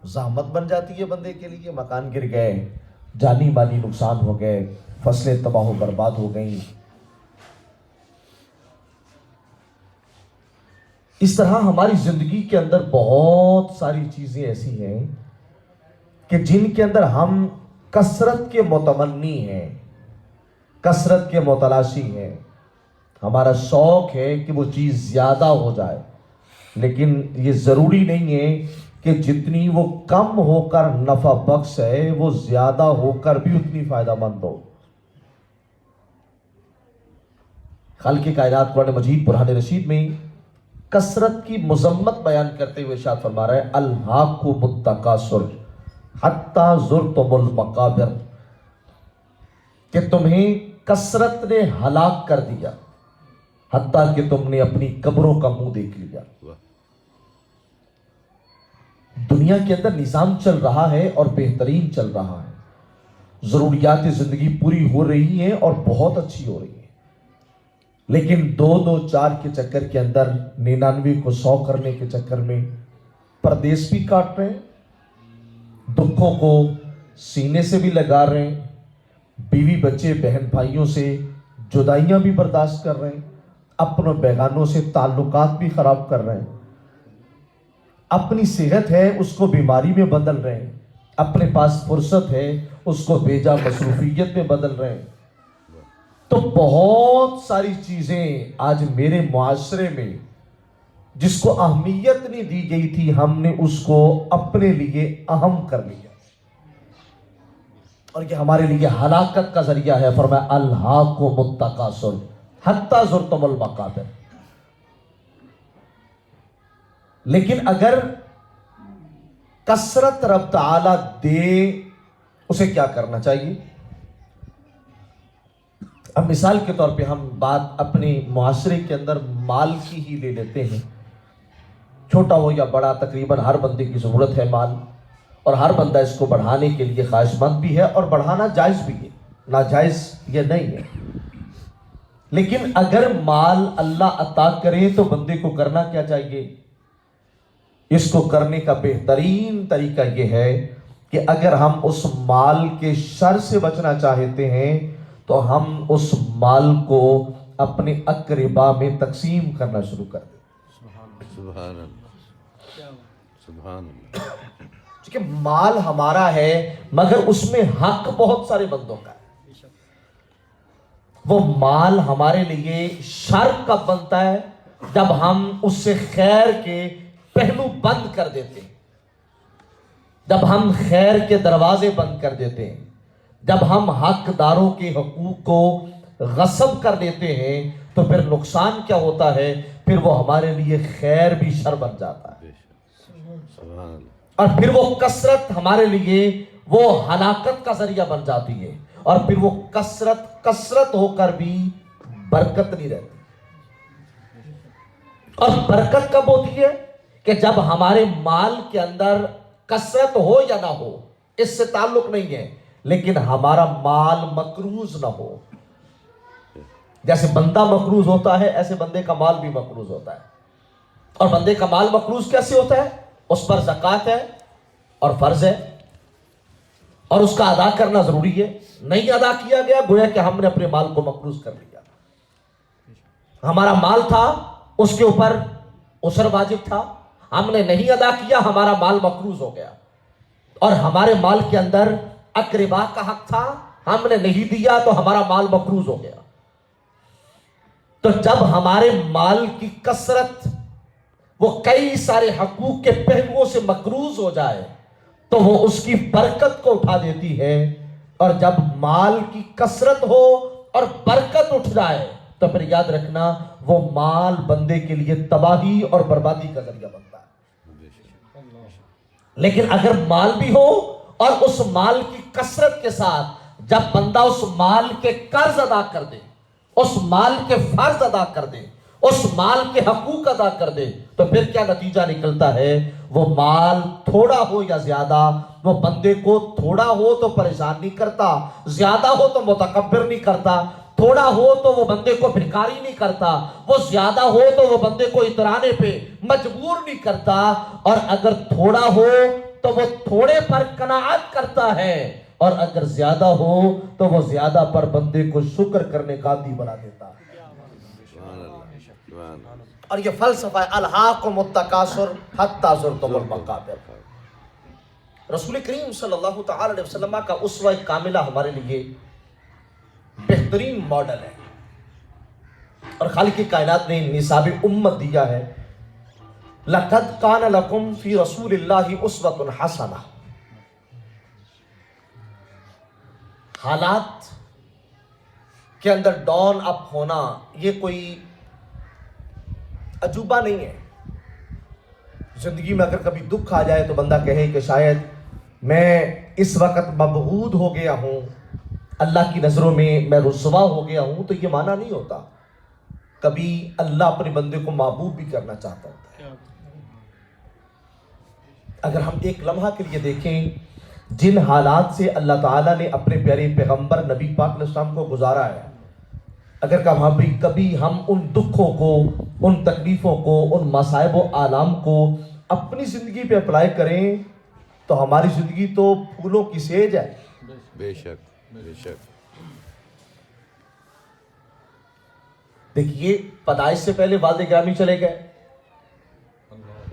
زحمت بن جاتی ہے بندے کے لیے. مکان گر گئے، جانی مالی نقصان ہو گئے، فصلیں تباہ و برباد ہو گئیں. اس طرح ہماری زندگی کے اندر بہت ساری چیزیں ایسی ہیں کہ جن کے اندر ہم کثرت کے متمنی ہیں، کثرت کے متلاشی ہیں. ہمارا شوق ہے کہ وہ چیز زیادہ ہو جائے، لیکن یہ ضروری نہیں ہے کہ جتنی وہ کم ہو کر نفع بخش ہے وہ زیادہ ہو کر بھی اتنی فائدہ مند ہو. خالق کائنات قرآن مجید برہان رشید میں کثرت کی مذمت بیان کرتے ہوئے ارشاد فرما رہا ہے الہاکم التکاثر حتی زرتم المقابر، کہ تمہیں کثرت نے ہلاک کر دیا حتیٰ کہ تم نے اپنی قبروں کا منہ دیکھ لیا. دنیا کے اندر نظام چل رہا ہے اور بہترین چل رہا ہے، ضروریات زندگی پوری ہو رہی ہیں اور بہت اچھی ہو رہی ہے، لیکن 2-2-4 کے چکر کے اندر 99 کو 100 کرنے کے چکر میں پردیس بھی کاٹ رہے ہیں، دکھوں کو سینے سے بھی لگا رہے ہیں، بیوی بچے بہن بھائیوں سے جدائیاں بھی برداشت کر رہے ہیں، اپنوں بیگانوں سے تعلقات بھی خراب کر رہے ہیں، اپنی صحت ہے اس کو بیماری میں بدل رہے ہیں، اپنے پاس فرصت ہے اس کو بیجا مصروفیت میں بدل رہے ہیں. تو بہت ساری چیزیں آج میرے معاشرے میں جس کو اہمیت نہیں دی گئی تھی ہم نے اس کو اپنے لیے اہم کر لیا، اور یہ ہمارے لیے ہلاکت کا ذریعہ ہے. فرمایا الہاکم التکاثر حتی زرتم المقابر. لیکن اگر کثرت رب تعالی دے اسے کیا کرنا چاہیے؟ اب مثال کے طور پہ ہم بات اپنے معاشرے کے اندر مال کی ہی لے لیتے ہیں، چھوٹا ہو یا بڑا تقریباً ہر بندے کی ضرورت ہے مال، اور ہر بندہ اس کو بڑھانے کے لیے خواہش مند بھی ہے اور بڑھانا جائز بھی ہے، ناجائز یہ نہیں ہے. لیکن اگر مال اللہ عطا کرے تو بندے کو کرنا کیا چاہیے؟ اس کو کرنے کا بہترین طریقہ یہ ہے کہ اگر ہم اس مال کے شر سے بچنا چاہتے ہیں تو ہم اس مال کو اپنے اقربا میں تقسیم کرنا شروع کر دیں. سبحان اللہ، سبحان اللہ. چونکہ مال ہمارا ہے مگر اس میں حق بہت سارے بندوں کا ہے. وہ مال ہمارے لیے شر کب بنتا ہے؟ جب ہم اس سے خیر کے پہلو بند کر دیتے ہیں، جب ہم خیر کے دروازے بند کر دیتے ہیں، جب ہم حقداروں کے حقوق کو غصب کر لیتے ہیں تو پھر نقصان کیا ہوتا ہے؟ پھر وہ ہمارے لیے خیر بھی شر بن جاتا ہے، اور پھر وہ کثرت ہمارے لیے وہ ہلاکت کا ذریعہ بن جاتی ہے، اور پھر وہ کثرت ہو کر بھی برکت نہیں رہتی. اور برکت کب ہوتی ہے؟ کہ جب ہمارے مال کے اندر کثرت ہو یا نہ ہو اس سے تعلق نہیں ہے، لیکن ہمارا مال مقروض نہ ہو. جیسے بندہ مقروض ہوتا ہے ایسے بندے کا مال بھی مقروض ہوتا ہے. اور بندے کا مال مقروض کیسے ہوتا ہے؟ اس پر زکوٰۃ ہے اور فرض ہے اور اس کا ادا کرنا ضروری ہے. نہیں ادا کیا گیا گویا کہ ہم نے اپنے مال کو مقروض کر لیا. ہمارا مال تھا اس کے اوپر عشر واجب تھا، ہم نے نہیں ادا کیا، ہمارا مال مقروض ہو گیا. اور ہمارے مال کے اندر اقربا کا حق تھا، ہم نے نہیں دیا تو ہمارا مال مقروض ہو گیا. تو جب ہمارے مال کی کثرت وہ کئی سارے حقوق کے پہلوؤں سے مقروض ہو جائے تو وہ اس کی برکت کو اٹھا دیتی ہے. اور جب مال کی کثرت ہو اور برکت اٹھ جائے تو پھر یاد رکھنا وہ مال بندے کے لیے تباہی اور بربادی کا ذریعہ بنتا ہے. لیکن اگر مال بھی ہو اور اس مال کی کثرت کے ساتھ جب بندہ اس مال کے قرض ادا کر دے، اس مال کے فرض ادا کر دے، اس مال کے حقوق ادا کر دے تو پھر کیا نتیجہ نکلتا ہے؟ وہ مال تھوڑا ہو یا زیادہ وہ بندے کو تھوڑا ہو تو پریشان نہیں کرتا، زیادہ ہو تو متکبر نہیں کرتا، تھوڑا ہو تو وہ بندے کو بھکاری نہیں کرتا، وہ زیادہ ہو تو وہ بندے کو اترانے پہ مجبور نہیں کرتا، اور اگر تھوڑا ہو تو وہ تھوڑے پر قناعت کرتا ہے، اور اگر زیادہ ہو تو وہ زیادہ پر بندے کو شکر کرنے کا عادی بنا دیتا ہے۔ سبحان اللہ، سبحان اللہ۔ اور یہ فلسفہ الہاکم التکاثر حتی زرتم المقابر۔ رسول کریم صلی اللہ تعالی علیہ وسلم کا اسوہ کاملہ ہمارے لیے بہترین ماڈل ہے، اور خالق کائنات نے نصاب امت دیا ہے، لَقَدْ كَانَ لَكُمْ فِي رَسُولِ اللَّهِ أُسْوَةٌ حَسَنَةٌ۔ حالات کے اندر ڈاؤن اپ ہونا یہ کوئی عجوبہ نہیں ہے۔ زندگی میں اگر کبھی دکھ آ جائے تو بندہ کہے کہ شاید میں اس وقت مبغوض ہو گیا ہوں، اللہ کی نظروں میں میں رسوا ہو گیا ہوں، تو یہ معنی نہیں ہوتا۔ کبھی اللہ اپنے بندے کو محبوب بھی کرنا چاہتا ہوتا ہے۔ اگر ہم ایک لمحہ کے لیے دیکھیں جن حالات سے اللہ تعالیٰ نے اپنے پیارے پیغمبر نبی پاک علیہ السلام کو گزارا ہے، اگر کبھی ہم ان دکھوں کو، ان تکلیفوں کو، ان مصائب و آلام کو اپنی زندگی پہ اپلائی کریں تو ہماری زندگی تو پھولوں کی سیج ہے۔ بے شک، بے شک۔ دیکھیے پیدائش سے پہلے والد گرامی چلے گئے،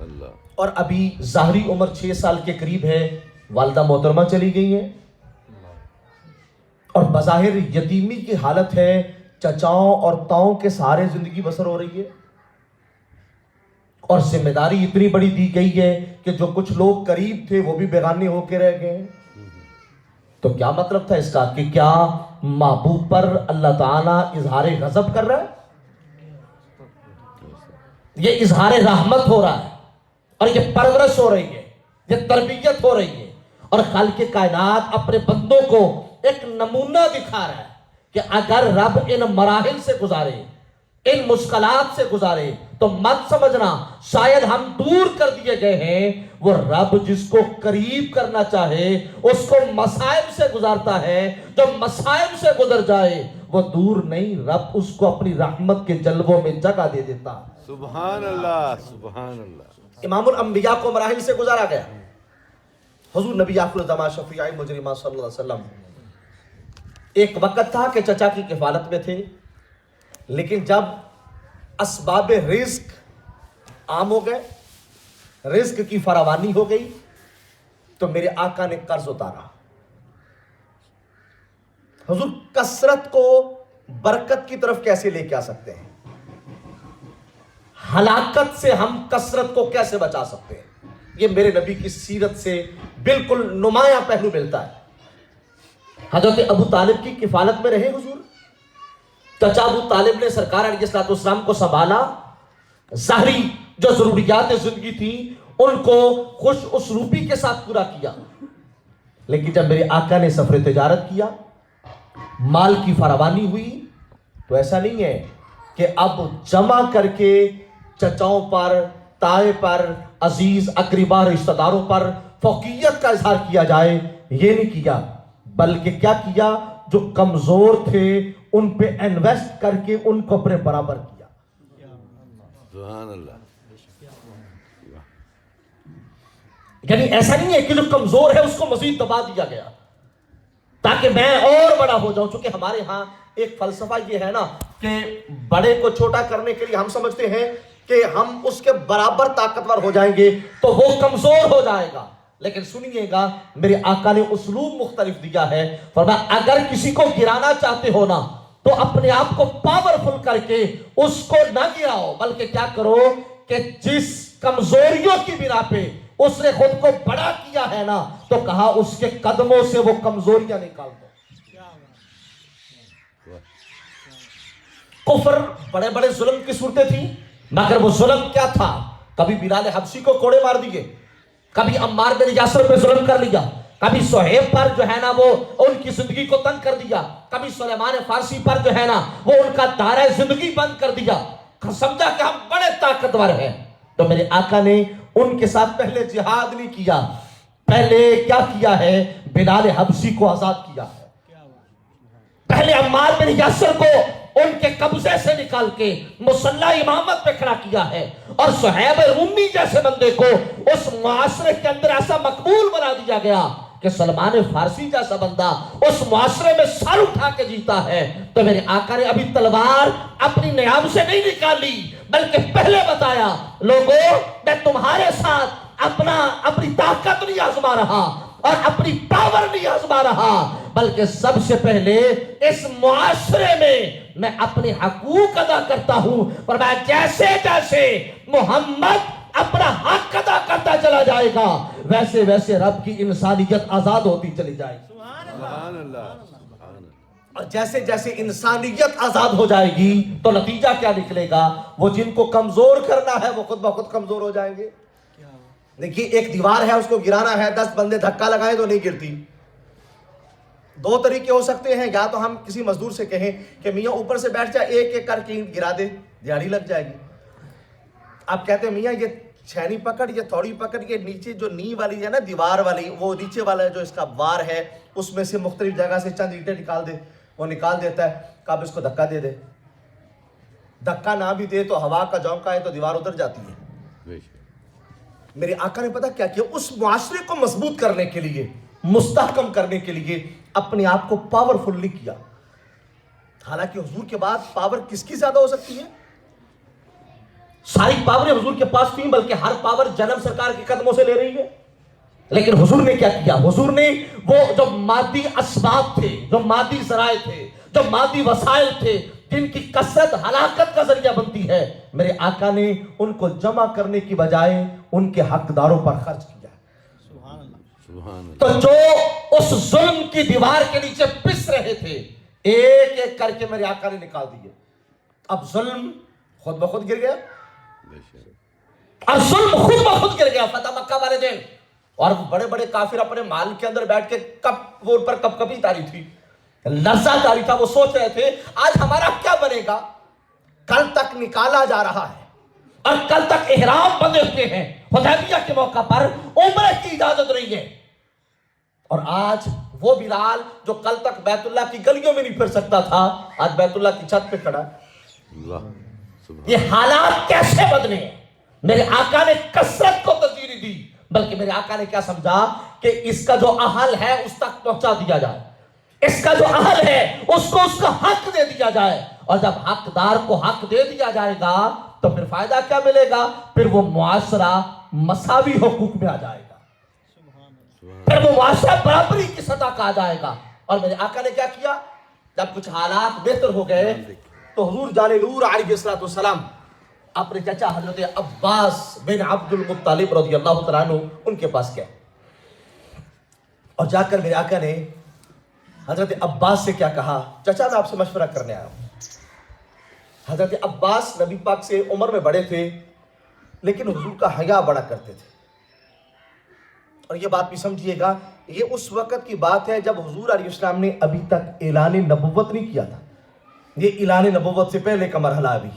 اللہ، اور ابھی ظاہری عمر 6 سال کے قریب ہے، والدہ محترمہ چلی گئی ہیں، اور بظاہر یتیمی کی حالت ہے، چچاؤں اور تاؤں کے سہارے زندگی بسر ہو رہی ہے، اور ذمہ داری اتنی بڑی دی گئی ہے کہ جو کچھ لوگ قریب تھے وہ بھی بیگانے ہو کے رہ گئے۔ تو کیا مطلب تھا اس کا کہ کیا محبوب پر اللہ تعالیٰ اظہار غضب کر رہا ہے؟ یہ اظہار رحمت ہو رہا ہے، اور یہ پرورش ہو رہی ہے، یہ تربیت ہو رہی ہے، اور خالق کائنات اپنے بندوں کو ایک نمونہ دکھا رہا ہے کہ اگر رب ان مراحل سے گزارے، ان مشکلات سے گزارے، تو مت سمجھنا شاید ہم دور کر دیے گئے ہیں، وہ رب جس کو قریب کرنا چاہے اس کو مصائب سے گزارتا ہے، جو مصائب سے گزر جائے وہ دور نہیں، رب اس کو اپنی رحمت کے جلووں میں جگہ دے دیتا۔ سبحان اللہ، سبحان اللہ۔ امام الانبیاء کو مراحل سے گزارا گیا۔ حضور نبی آخر الزمان شفیع مجرمہ صلی اللہ علیہ وسلم ایک وقت تھا کہ چچا کی کفالت میں تھے، لیکن جب اسباب رزق عام ہو گئے، رزق کی فراوانی ہو گئی، تو میرے آقا نے قرض اتارا۔ حضور کثرت کو برکت کی طرف کیسے لے کے آ سکتے ہیں؟ ہلاکت سے ہم کثرت کو کیسے بچا سکتے ہیں؟ یہ میرے نبی کی سیرت سے بالکل نمایاں پہلو ملتا ہے۔ حضرت ابو طالب کی کفالت میں رہے حضور، چچا ابو طالب نے سرکار علیہ السلام کو سنبھالا، ظاہری جو ضروریات زندگی تھی ان کو خوش اسلوبی کے ساتھ پورا کیا، لیکن جب میرے آقا نے سفر تجارت کیا، مال کی فراوانی ہوئی، تو ایسا نہیں ہے کہ اب جمع کر کے چچاؤں پر، تائے پر، عزیز اقربا رشتہ داروں پر فوقیت کا اظہار کیا جائے، یہ نہیں کیا، بلکہ کیا کیا؟ جو کمزور تھے ان پہ انویسٹ کر کے ان کو اپنے برابر کیا۔ سبحان اللہ۔ یعنی ایسا نہیں ہے کہ جو کمزور ہے اس کو مزید دبا دیا گیا تاکہ میں اور بڑا ہو جاؤں، چونکہ ہمارے ہاں ایک فلسفہ یہ ہے نا کہ بڑے کو چھوٹا کرنے کے لیے ہم سمجھتے ہیں کہ ہم اس کے برابر طاقتور ہو جائیں گے تو وہ کمزور ہو جائے گا، لیکن سنیے گا میرے آقا نے اسلوب مختلف دیا ہے، فرمایا اگر کسی کو گرانا چاہتے ہو نا تو اپنے آپ کو پاورفل کر کے اس کو نہ گراؤ، بلکہ کیا کرو کہ جس کمزوریوں کی بنا پہ اس نے خود کو بڑا کیا ہے نا، تو کہا اس کے قدموں سے وہ کمزوریاں نکال دو۔ کفر بڑے بڑے ظلم کی صورتیں تھیں، مگر وہ ظلم کیا تھا؟ کبھی بلال حبشی کو کوڑے مار دیے، کبھی عمار بن یاسر پہ ظلم کر لیا، کبھی صہیب پر جو ہے نا وہ ان کی زندگی کو تنگ کر دیا، کبھی سلیمان فارسی پر جو ہے نا وہ ان کا دائرہ زندگی بند کر دیا، سمجھا کہ ہم بڑے طاقتور ہیں۔ تو میرے آقا نے ان کے ساتھ پہلے جہاد نہیں کیا، پہلے کیا کیا ہے؟ بلال حبشی کو آزاد کیا ہے، پہلے عمار بن یاسر کو ان کے قبضے سے نکال کے مصلی امامت پہ کھڑا کیا ہے، اور صہیب رومی جیسے بندے کو اس معاشرے کے اندر ایسا مقبول بنا دیا گیا کہ سلمان فارسی جیسا بندہ اس معاشرے میں سر اٹھا کے جیتا ہے۔ تو میرے آقا نے ابھی تلوار اپنی نیام سے نہیں نکالی، بلکہ پہلے بتایا لوگوں میں تمہارے ساتھ اپنی طاقت نہیں آزما رہا اور اپنی پاور نہیں آزما رہا، بلکہ سب سے پہلے اس معاشرے میں اپنے حقوق ادا کرتا ہوں، اور میں جیسے جیسے محمد اپنا حق ادا کرتا چلا جائے گا ویسے ویسے رب کی انسانیت آزاد ہوتی چلی جائے گی۔ سبحان اللہ، سبحان اللہ۔ اور جیسے جیسے انسانیت آزاد ہو جائے گی تو نتیجہ کیا نکلے گا؟ وہ جن کو کمزور کرنا ہے وہ خود بخود کمزور ہو جائیں گے۔ دیکھیے ایک دیوار ہے، اس کو گرانا ہے، 10 بندے دھکا لگائیں تو نہیں گرتی۔ دو طریقے ہو سکتے ہیں، یا تو ہم کسی مزدور سے کہیں کہ میاں اوپر سے بیٹھ جائے، ایک ایک کر کے گرا دے، دیہڑی لگ جائے گی۔ آپ کہتے ہیں میاں یہ چھینی پکڑ، یہ تھوڑی پکڑ، یہ نیچے جو نی والی ہے نا دیوار والی، وہ نیچے والا جو اس کا وار ہے اس میں سے مختلف جگہ سے چند اینٹیں نکال دے، وہ نکال دیتا ہے کہ آپ اس کو دھکا دے دے۔ دھکا نہ بھی دے تو ہوا کا جھونکا ہے تو دیوار اتر جاتی ہے۔ بے شک۔ میرے آقا نے پتا کیا کیا؟ اس معاشرے کو مضبوط کرنے کے لیے، مستحکم کرنے کے لیے اپنے آپ کو پاورفل نہیں کیا۔ حالانکہ حضور کے بعد پاور کس کی زیادہ ہو سکتی ہے؟ ساری پاوریں حضور کے پاس تھیں، بلکہ ہر پاور جنم سرکار کے قدموں سے لے رہی ہے۔ لیکن حضور نے کیا کیا؟ حضور نے وہ جو مادی اسباب تھے، جو مادی ذرائع تھے، جو مادی وسائل تھے، جن کی کثرت ہلاکت کا ذریعہ بنتی ہے، میرے آقا نے ان کو جمع کرنے کی بجائے ان کے حقداروں پر خرچ کیا۔ سبحان اللہ۔ تو جو اس ظلم کی دیوار کے نیچے پس رہے تھے، ایک ایک کر کے میرے آقا نے نکال دیے۔ اب ظلم خود بخود گر گیا، بے شک۔ اور ظلم خود بخود گر گیا فتح مکہ والے دن۔ اور بڑے بڑے کافر اپنے مال کے اندر بیٹھ کے وہ ان پر کپ کپی تاری تھی، لرزہ تاری تھا۔ وہ سوچ رہے تھے آج ہمارا کیا بنے گا؟ کل تک نکالا جا رہا ہے اور کل تک احرام بندے ہوئے ہیں، حدیبیہ کے موقع پر عمرہ کی اجازت نہیں ہے، اور آج وہ بلال جو کل تک بیت اللہ کی گلیوں میں نہیں پھر سکتا تھا، آج بیت اللہ کی چھت پہ کھڑا ہے۔ اللہ سبحان۔ یہ حالات کیسے بدلے ہیں؟ میرے آقا نے کثرت کو ترجیح دی، بلکہ میرے آقا نے کیا سمجھا کہ اس کا جو اہل ہے اس تک پہنچا دیا جائے، اس کا جو اہل ہے اس کو اس کا حق دے دیا جائے، اور جب حقدار کو حق دے دیا جائے گا تو پھر فائدہ کیا ملے گا؟ پھر وہ معاشرہ مساوی حقوق میں آ جائے گا، پھر وہ معاشرہ برابری کی سطح کا آ جائے گا۔ اور میرے آقا نے کیا کیا؟ جب کچھ حالات بہتر ہو گئے تو حضور جان نور علیہ السلام اپنے چچا حضرت عباس بن عبد المطلب رضی اللہ تعالیٰ عنہ ان کے پاس گئے، اور جا کر میرے آقا نے حضرت عباس سے کیا کہا؟ چچا میں آپ سے مشورہ کرنے آیا ہوں۔ حضرت عباس نبی پاک سے عمر میں بڑے تھے، لیکن حضور کا حیا بڑا کرتے تھے۔ اور یہ بات بھی سمجھیے گا، یہ اس وقت کی بات ہے جب حضور علیہ السلام نے ابھی تک اعلان نبوت نہیں کیا تھا، یہ اعلان نبوت سے پہلے کا مرحلہ ابھی۔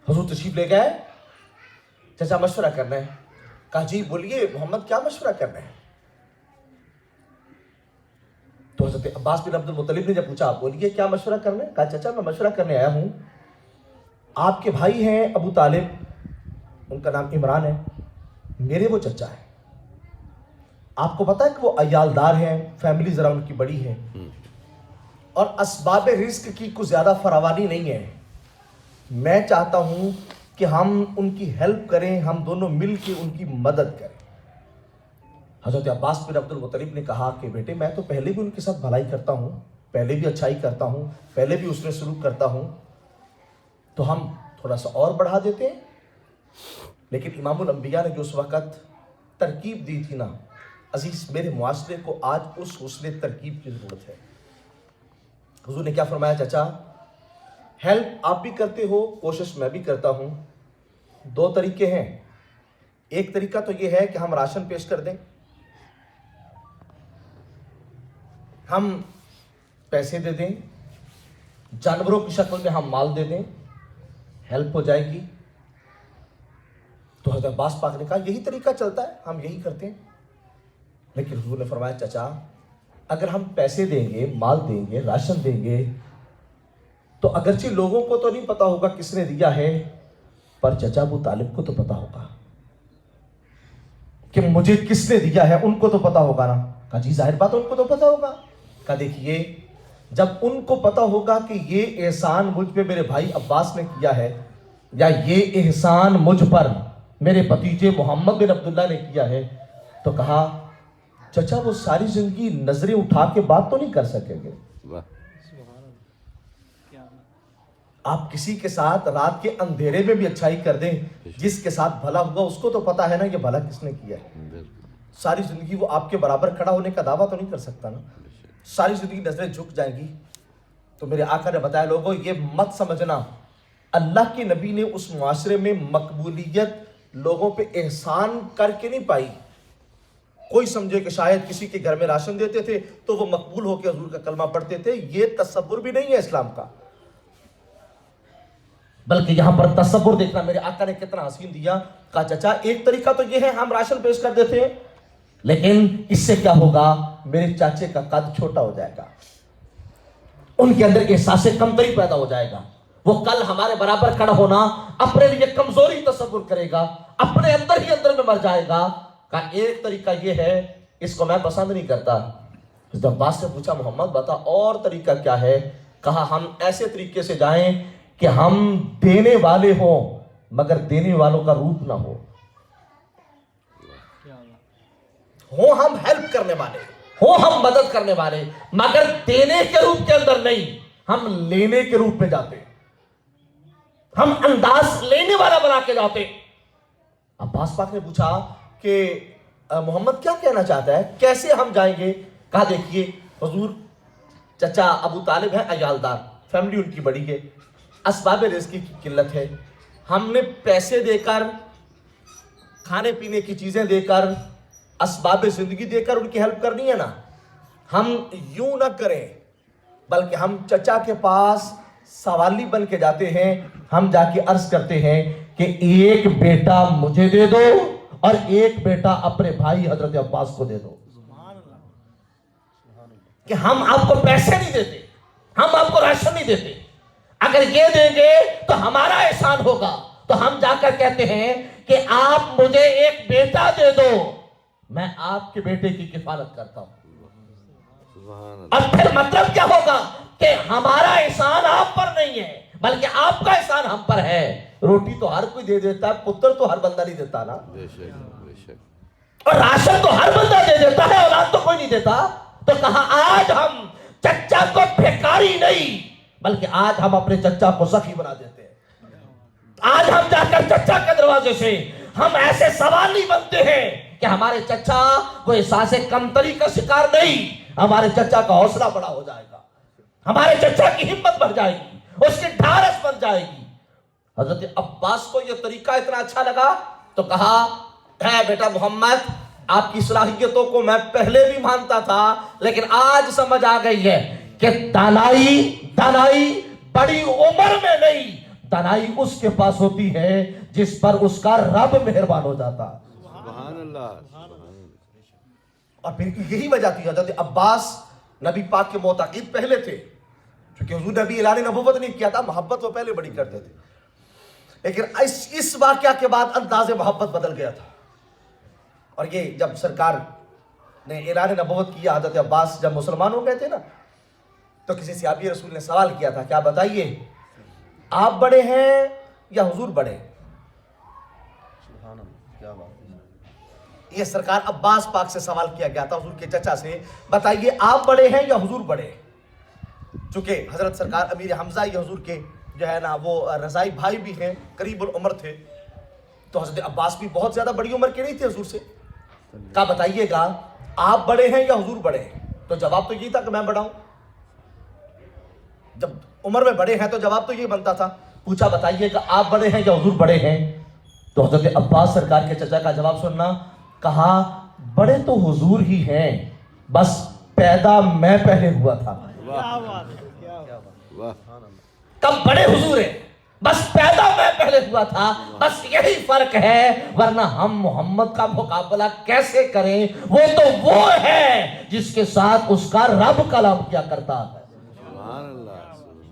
حضور تشریف لے گئے، چچا مشورہ کرنا ہے۔ کہا جی بولیے محمد کیا مشورہ کرنا ہے؟ تو حضرت عباس بن عبد المطلب نے جب پوچھا بولیے کیا مشورہ کرنا ہے؟ کہا چچا میں مشورہ کرنے آیا ہوں، آپ کے بھائی ہیں ابو طالب، ان کا نام عمران ہے، میرے وہ چچا ہیں، آپ کو پتا ہے کہ وہ عیالدار ہیں، فیملی ذرا ان کی بڑی ہے، اور اسباب رزق کی کچھ زیادہ فراوانی نہیں ہے۔ میں چاہتا ہوں کہ ہم ان کی ہیلپ کریں، ہم دونوں مل کے ان کی مدد کریں۔ حضرت عباس بن عبد المطلب نے کہا کہ بیٹے میں تو پہلے بھی ان کے ساتھ بھلائی کرتا ہوں، پہلے بھی اچھائی کرتا ہوں، پہلے بھی اس نے سلوک کرتا ہوں، تو ہم تھوڑا سا اور بڑھا دیتے ہیں۔ لیکن امام الانبیاء نے جو اس وقت ترکیب دی تھی نا عزیز، میرے معاشرے کو آج اس حسن ترکیب کی ضرورت ہے۔ حضور نے کیا فرمایا؟ چچا ہیلپ آپ بھی کرتے ہو، کوشش میں بھی کرتا ہوں، دو طریقے ہیں۔ ایک طریقہ تو یہ ہے کہ ہم راشن پیش کر دیں، ہم پیسے دے دیں، جانوروں کی شکل میں ہم مال دے دیں، ہیلپ ہو جائے گی۔ تو حضرت عباس پاک نے کہا یہی طریقہ چلتا ہے، ہم یہی کرتے ہیں۔ لیکن حضور نے فرمایا چچا اگر ہم پیسے دیں گے، مال دیں گے، راشن دیں گے، تو اگرچہ لوگوں کو تو نہیں پتا ہوگا کس نے دیا ہے، پر چچا ابو طالب کو تو پتا ہوگا کہ مجھے کس نے دیا ہے، ان کو تو پتا ہوگا نا۔ کہا جی ظاہر بات ان کو تو پتا ہوگا۔ کہا دیکھیے جب ان کو پتا ہوگا کہ یہ احسان مجھ پہ میرے بھائی عباس نے کیا ہے، یا یہ احسان مجھ پر میرے بھتیجے محمد بن عبداللہ نے کیا ہے، تو کہا چچا وہ ساری زندگی نظریں اٹھا کے بات تو نہیں کر سکیں گے۔ واہ آپ کسی کے ساتھ رات کے اندھیرے میں بھی اچھائی کر دیں، جس کے ساتھ بھلا ہوا اس کو تو پتا ہے نا یہ بھلا کس نے کیا ہے۔ بالکل ساری زندگی وہ آپ کے برابر کھڑا ہونے کا دعویٰ تو نہیں کر سکتا نا، ساری زندگی نظریں جھک جائیں گی۔ تو میرے آقا نے بتایا لوگوں یہ مت سمجھنا اللہ کے نبی نے اس معاشرے میں مقبولیت لوگوں پہ احسان کر کے نہیں پائی۔ کوئی سمجھے کہ شاید کسی کے گھر میں راشن دیتے تھے تو وہ مقبول ہو کے حضور کا کلمہ پڑھتے تھے، یہ تصور بھی نہیں ہے اسلام کا۔ بلکہ یہاں پر تصور دیکھنا میرے آقا نے کتنا حسین دیا۔ کہا چچا ایک طریقہ تو یہ ہے ہم راشن پیش کر دیتے ہیں، لیکن اس سے کیا ہوگا، میرے چاچے کا قد چھوٹا ہو جائے گا، ان کے اندر احساس کمتری پیدا ہو جائے گا، وہ کل ہمارے برابر کھڑا ہونا اپنے لیے کمزوری تصور کرے گا، اپنے اندر ہی اندر میں مر جائے گا۔ کہا ایک طریقہ یہ ہے، اس کو میں پسند نہیں کرتا۔ حضرت عباس نے پوچھا محمد بتا اور طریقہ کیا ہے؟ کہا ہم ایسے طریقے سے جائیں کہ ہم دینے والے ہوں مگر دینے والوں کا روپ نہ ہو، ہم ہیلپ کرنے والے، ہم مدد کرنے والے، مگر دینے کے روپ کے اندر نہیں، ہم لینے کے روپ میں جاتے، ہم انداز لینے والا بنا کے جاتے۔ عباس پاک نے پوچھا کہ محمد کیا کہنا چاہتا ہے، کیسے ہم جائیں گے؟ کہا دیکھیے حضور چچا ابو طالب ہے عیالدار، فیملی ان کی بڑی ہے، اسباب رزق کی قلت ہے، ہم نے پیسے دے کر، کھانے پینے کی چیزیں دے کر، اسباب زندگی دے کر ان کی ہیلپ کرنی ہے نا۔ ہم یوں نہ کریں بلکہ ہم چچا کے پاس سوالی بن کے جاتے ہیں، ہم جا کے عرض کرتے ہیں کہ ایک بیٹا مجھے دے دو اور ایک بیٹا اپنے بھائی حضرت عباس کو دے دو، کہ ہم آپ کو پیسے نہیں دیتے، ہم آپ کو راشن نہیں دیتے، اگر یہ دیں گے تو ہمارا احسان ہوگا۔ تو ہم جا کر کہتے ہیں کہ آپ مجھے ایک بیٹا دے دو، میں آپ کے بیٹے کی کفالت کرتا ہوں۔ سبحان اللہ اور پھر مطلب کیا ہوگا کہ ہمارا احسان آپ پر نہیں ہے بلکہ آپ کا احسان ہم پر ہے۔ روٹی تو ہر کوئی دے دیتا ہے، پتر تو ہر بندہ نہیں دیتا نا، بے شک بے شک اور راشن تو ہر بندہ دے دیتا ہے، اولاد تو کوئی نہیں دیتا۔ تو کہا آج ہم چچا کو بھیکاری نہیں بلکہ آج ہم اپنے چچا کو سخی بنا دیتے ہیں۔ آج ہم جا کر چچا کے دروازے سے ہم ایسے سوالی بنتے ہیں کہ ہمارے چچا وہ احساس کمتری کا شکار نہیں، ہمارے چچا کا حوصلہ بڑا ہو جائے گا، ہمارے چچا کی ہمت بڑھ جائے گی، اس کی ڈھارس بن جائے گی۔ حضرت عباس کو یہ طریقہ اتنا اچھا لگا تو کہا ہے بیٹا محمد آپ کی صلاحیتوں کو میں پہلے بھی مانتا تھا لیکن آج سمجھ آ گئی ہے کہ دانائی بڑی عمر میں نہیں، دانائی اس کے پاس ہوتی ہے جس پر اس کا رب مہربان ہو جاتا۔ سبحان اللہ سبحان اللہ اور پھر یہی وجہ تھی حضرت عباس نبی پاک کے معتقد پہلے تھے، کیونکہ حضور نے ابھی اعلان نبوت نہیں کیا تھا، محبت وہ پہلے بڑی کرتے تھے، لیکن اس واقعہ کے بعد انداز محبت بدل گیا تھا۔ اور یہ جب سرکار نے اعلان نبوت کیا، حضرت عباس جب مسلمان ہو گئے تھے نا، تو کسی صحابی رسول نے سوال کیا تھا کیا بتائیے آپ بڑے ہیں یا حضور بڑے؟ یہ سرکار عباس پاک سے سوال کیا گیا تھا، حضور کے چچا سے، بتائیے آپ بڑے ہیں یا حضور بڑے؟ چونکہ حضرت سرکار امیر حمزہ یہ حضور کے جو ہے نا وہ رضائی بھائی بھی ہیں، قریب العمر تھے، تو حضرت عباس بھی بہت زیادہ بڑی عمر کے نہیں تھے حضور سے۔ کہا بتائیے گا آپ بڑے ہیں یا حضور بڑے ہیں؟ تو جواب تو یہی تھا کہ میں بڑا ہوں، جب عمر میں بڑے ہیں تو جواب تو یہ بنتا تھا۔ پوچھا بتائیے کہ آپ بڑے ہیں یا حضور بڑے ہیں؟ تو حضرت عباس سرکار کے چچا کا جواب سننا، کہا بڑے تو حضور ہی ہیں، بس پیدا میں پہلے ہوا تھا۔ واہ کب بڑے حضور ہیں، بس پیدا میں پہلے ہوا تھا، بس یہی فرق ہے، ورنہ ہم محمد کا مقابلہ کیسے کریں؟ وہ تو وہ ہے جس کے ساتھ اس کا رب کلام کیا کرتا ہے۔ سبحان اللہ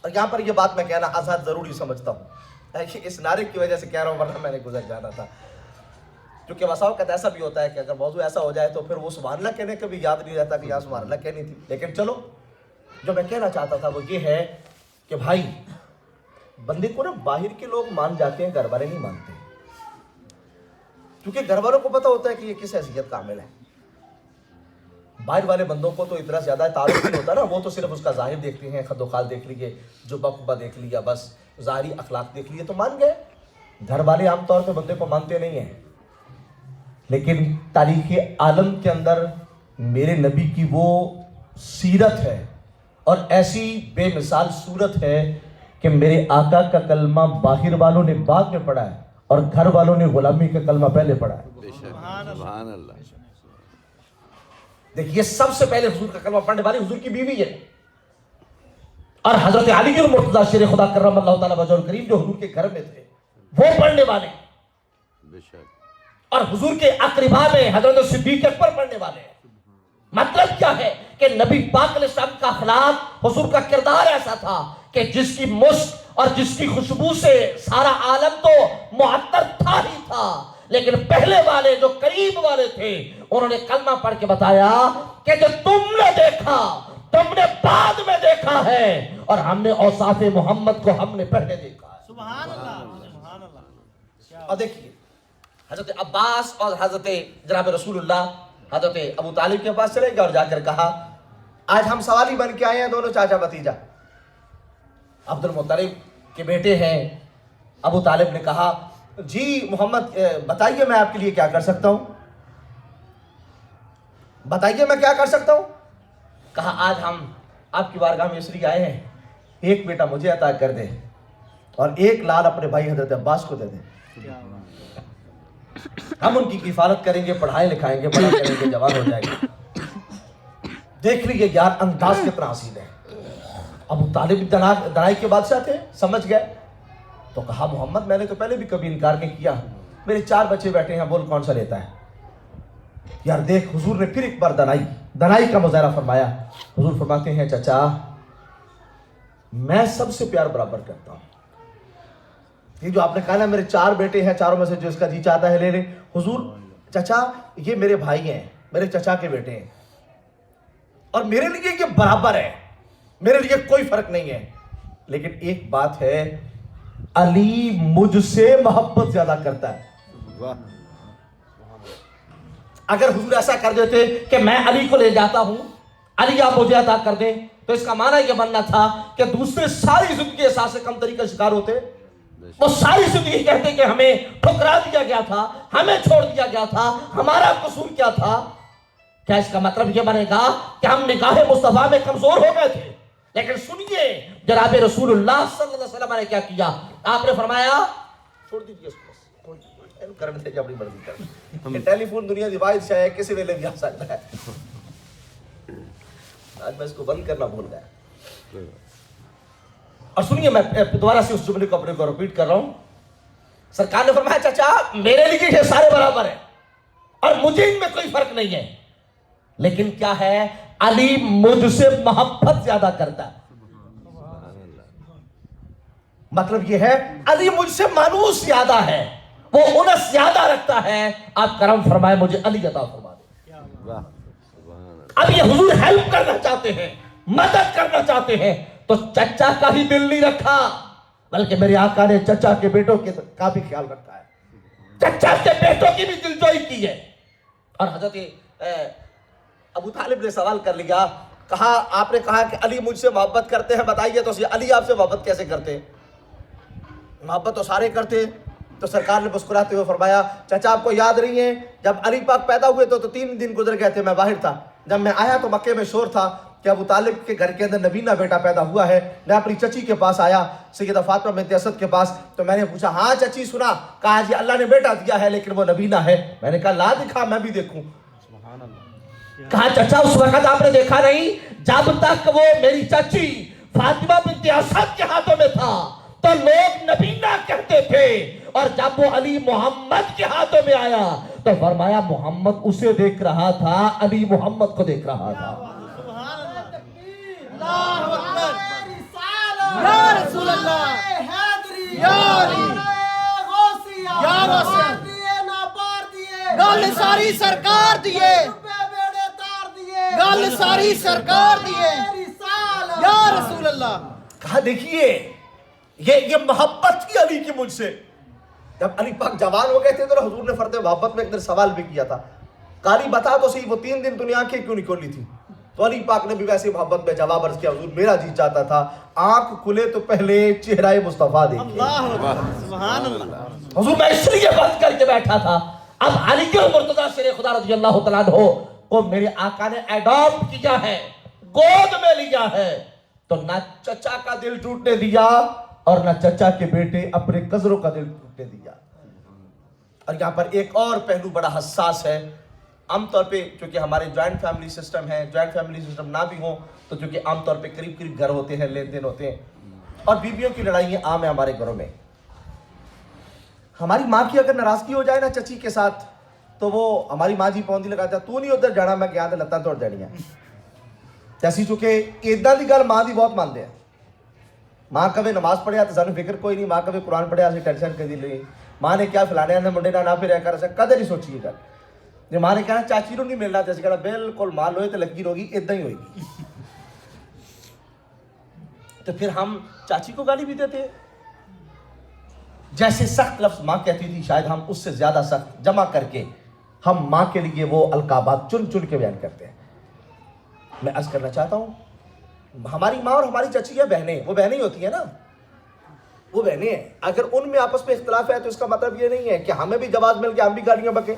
اور یہاں پر یہ بات میں کہنا آزاد ضروری سمجھتا ہوں، اس نعرے کی وجہ سے کہہ رہا ہوں، ورنہ میں نے گزر جانا تھا، کیونکہ بسا اوقات ایسا بھی ہوتا ہے کہ اگر موضوع ایسا ہو جائے تو پھر وہ سبحان اللہ کہنے کا بھی یاد نہیں رہتا کہ یہاں سبحان اللہ کہنی تھی۔ لیکن چلو، جو میں کہنا چاہتا تھا وہ یہ ہے کہ بھائی، بندے کو نا باہر کے لوگ مان جاتے ہیں، گھر والے نہیں مانتے، کیونکہ گھر والوں کو پتہ ہوتا ہے کہ یہ کس حیثیت کا عامل ہے۔ باہر والے بندوں کو تو اتنا زیادہ تعلق نہیں ہوتا نا، وہ تو صرف اس کا ظاہر دیکھتے ہیں، خد و خال دیکھ لیے، جبہ قبہ دیکھ لیا، بس ظاہری اخلاق دیکھ لیے تو مان گئے۔ گھر والے عام طور پہ بندے کو مانتے نہیں ہیں، لیکن تاریخ عالم کے اندر میرے نبی کی وہ سیرت ہے اور ایسی بے مثال صورت ہے کہ میرے آقا کا کلمہ باہر والوں نے بعد میں پڑھا ہے اور گھر والوں نے غلامی کا کلمہ پہلے پڑھا ہے۔ بے شک سبحان اللہ۔ دیکھیے، سب سے پہلے حضور کا کلمہ پڑھنے والی حضور کی بیوی ہے، اور حضرت علی المرتضیٰ شیر خدا کرم اللہ تعالیٰ وجہ الکریم جو حضور کے گھر میں تھے وہ پڑھنے والے، بے شک اور حضور کے اقربا میں حضرت صدیق اکبر پڑھنے والے ہیں۔ مطلب کیا ہے کہ نبی پاک علیہ السلام کا اخلاق، حضور کا کردار ایسا تھا کہ جس کی مشک اور جس کی خوشبو سے سارا عالم تو معطر تھا ہی تھا، لیکن پہلے والے جو قریب والے تھے انہوں نے کلمہ پڑھ کے بتایا کہ جو تم نے دیکھا تم نے بعد میں دیکھا ہے، اور ہم نے اوصاف محمد کو ہم نے پہلے دیکھا ہے۔ سبحان اللہ، سبحان اللہ۔ اور دیکھیے، حضرت عباس اور حضرت جناب رسول اللہ حضرت ابو طالب کے پاس چلے گئے اور جا کر کہا، آج ہم سوالی بن کے آئے ہیں، دونوں چاچا بھتیجا، عبد المطلب کے بیٹے ہیں۔ ابو طالب نے کہا، جی محمد بتائیے میں آپ کے لیے کیا کر سکتا ہوں، بتائیے میں کیا کر سکتا ہوں۔ کہا، آج ہم آپ کی بارگاہ میں اس لیے آئے ہیں، ایک بیٹا مجھے عطا کر دے اور ایک لال اپنے بھائی حضرت عباس کو دے دے، ہم ان کی کفالت کریں گے، پڑھائیں لکھائیں گے، بڑا کریں گے، جوان ہو جائیں گے۔ دیکھ لیجیے یار انداز کتنا حسین ہے۔ ابو طالب دنائی کے بادشاہ تھے، سمجھ گئے تو کہا، محمد میں نے تو پہلے بھی کبھی انکار نہیں کیا، میرے 4 بچے بیٹھے ہیں، بول کون سا لیتا ہے۔ یار دیکھ، حضور نے پھر ایک بار دنائی کا مظاہرہ فرمایا۔ حضور فرماتے ہیں، چچا میں سب سے پیار برابر کرتا ہوں، یہ جو آپ نے کہا نا میرے 4 بیٹے ہیں، چاروں میں سے جو اس کا جی چاہتا ہے لے لے۔ حضور، چچا یہ میرے بھائی ہیں، میرے چچا کے بیٹے ہیں، اور میرے لیے یہ برابر ہے، میرے لیے کوئی فرق نہیں ہے، لیکن ایک بات ہے، علی مجھ سے محبت زیادہ کرتا ہے۔ واہ، اگر حضور ایسا کر دیتے کہ میں علی کو لے جاتا ہوں، علی آپ مجھے عطا کر دیں، تو اس کا معنی یہ بننا تھا کہ دوسرے ساری زندگی احساس سے کم طریقہ شکار ہوتے، وہ ساری زندگی کہتے کہ ہمیں ٹھکرا دیا گیا تھا، ہمیں چھوڑ دیا گیا تھا، ہمارا قصور کیا تھا۔ کیا اس کا مطلب یہ بنے گا کہ ہم نگاہ مصطفیٰ میں کمزور ہو گئے تھے؟ لیکن سنیے جناب رسول اللہ صلی اللہ علیہ وسلم نے کیا کیا۔ آپ نے فرمایا، چھوڑ دیجیے اس کو، کرنے سے اپنی مرضی کر، ٹیلی فون دنیا دی واحد شے ہے، کسی ویلے بھی آ سکتا ہے۔ آج میں اس کو بند کرنا بھول گیا۔ اور سنیے، میں دوبارہ سے اس جملے کو اپنے کو ریپیٹ کر رہا ہوں۔ سرکار نے فرمایا، چچا میرے لیے یہ سارے برابر ہیں اور مجھے ان میں کوئی فرق نہیں ہے، لیکن کیا ہے، علی مجھ سے محبت زیادہ کرتا ہے۔ مطلب یہ ہے، علی مجھ سے مانوس زیادہ ہے، وہ انس زیادہ رکھتا ہے، آپ کرم فرمائے مجھے علی عطا فرما دیں۔ واہ، سبحان اللہ۔ اب یہ حضور ہیلپ کرنا چاہتے ہیں، مدد کرنا چاہتے ہیں، تو چچا کا ہی دل نہیں رکھا، بلکہ میرے آقا نے چچا کے بیٹوں کا بھی خیال رکھا ہے، چچا کے بیٹوں کی بھی دلجوئی کی ہے۔ اور حضرت ابو طالب نے سوال کر لیا، کہا، آپ نے کہا کہ علی مجھ سے محبت کرتے ہیں، بتائیے تو علی آپ سے محبت کیسے کرتے؟ محبت تو سارے کرتے۔ تو سرکار نے مسکراتے ہوئے فرمایا، چچا آپ کو یاد نہیں ہے جب علی پاک پیدا ہوئے تو 3 دن گزر گئے تھے، میں باہر تھا، جب میں آیا تو مکے میں شور تھا کہ ابو طالب کے گھر کے اندر نبینہ بیٹا پیدا ہوا ہے۔ میں اپنی چچی کے پاس آیا، سیدہ فاطمہ بنت اسد کے پاس، تو میں نے پوچھا، ہاں چچی سنا؟ کہا، جی اللہ نے بیٹا دیا ہے لیکن وہ نبینہ ہے۔ میں نے کہا، لا دکھا میں بھی دیکھوں۔ کہا، چچا اس وقت آپ نے دیکھا نہیں جب تک وہ میری چچی فاطمہ بنت اسد کے ہاتھوں میں تھا تو لوگ نبینہ کہتے تھے، اور جب وہ علی محمد کے ہاتھوں میں آیا تو فرمایا محمد اسے دیکھ رہا تھا, علی محمد کو دیکھ رہا تھا. اللہ اکبر. یا رسول اللہ. یا علی. یا غوث. گل ساری سرکار دیے. گل ساری سرکار دیے. یا رسول اللہ. کہا دیکھیے یہ محبت کی علی کی مجھ سے. جب علی پاک جوان ہو گئے تھے تو حضور نے فرد محبت میں ایک دن سوال بھی کیا تھا, قاری بتا تو صحیح وہ 3 دن دنیا کی کیوں نہیں کھولی تھی؟ تو علی پاک نے بھی ویسے محبت میں جواب عرض کیا, حضور میرا جی چاہتا تھا آنکھ کھلے تو پہلے چہرہ مصطفیٰ دیکھے. اللہ اکبر. سبحان اللہ. حضور میں اس لیے بند کر کے بیٹھا تھا. اب علی کے مرتضیٰ شیر خدا رضی اللہ تعالیٰ عنہ کو میرے آقا نے ایڈاپٹ کیا ہے, گود میں لیا ہے, تو نہ چچا کا دل ٹوٹنے دیا اور نہ چچا کے بیٹے اپنے کزروں کا دل ٹوٹنے دیا. اور یہاں پر ایک اور پہلو بڑا حساس ہے. عام طور پہ چونکہ ہمارے جوائنٹ فیملی سسٹم ہے, جوائنٹ فیملی سسٹم نہ بھی ہوں تو چونکہ عام طور پہ قریب قریب گھر ہوتے ہیں, لین دین ہوتے ہیں, اور بیویوں کی لڑائیاں عام ہیں ہمارے گھروں میں. ہماری ماں کی اگر ناراضگی ہو جائے نا چچی کے ساتھ تو وہ ہماری ماں جی پوندی لگاتا, تو نہیں ادھر جانا, میں گیا تو لتاں توڑ جانیاں. جیسی چونکہ ادھر دی گل ماں دی بہت مانتے ہیں. ماں کبھی نماز پڑھیا تو سانو فکر کوئی نہیں, ماں کبھی قرآن پڑھیا اسی ٹینشن کدی نہیں. ماں نے کیا فلانے نے منڈے نہ پھر کر اسے کدے نہیں سوچی گل. جی ماں نے کہنا چاچی نو نہیں ملنا تو اسی کہنا بالکل مال ہوئے تو لگی رہے گی, ادھر ہی ہوئے گی. تو پھر ہم چاچی کو گالی بھی دیتے. جیسے سخت لفظ ماں کہتی تھی شاید ہم اس سے زیادہ سخت جمع کر کے ہم ماں کے لیے وہ القابات چن چن کے بیان کرتے ہیں. میں عرض کرنا چاہتا ہوں ہماری ماں اور ہماری چچی ہے بہنیں, وہ بہنیں ہی ہوتی ہیں نا, وہ بہنیں ہیں. اگر ان میں آپس میں اختلاف ہے تو اس کا مطلب یہ نہیں ہے کہ ہمیں بھی جواز مل گیا ہم بھی گالیاں بکیں.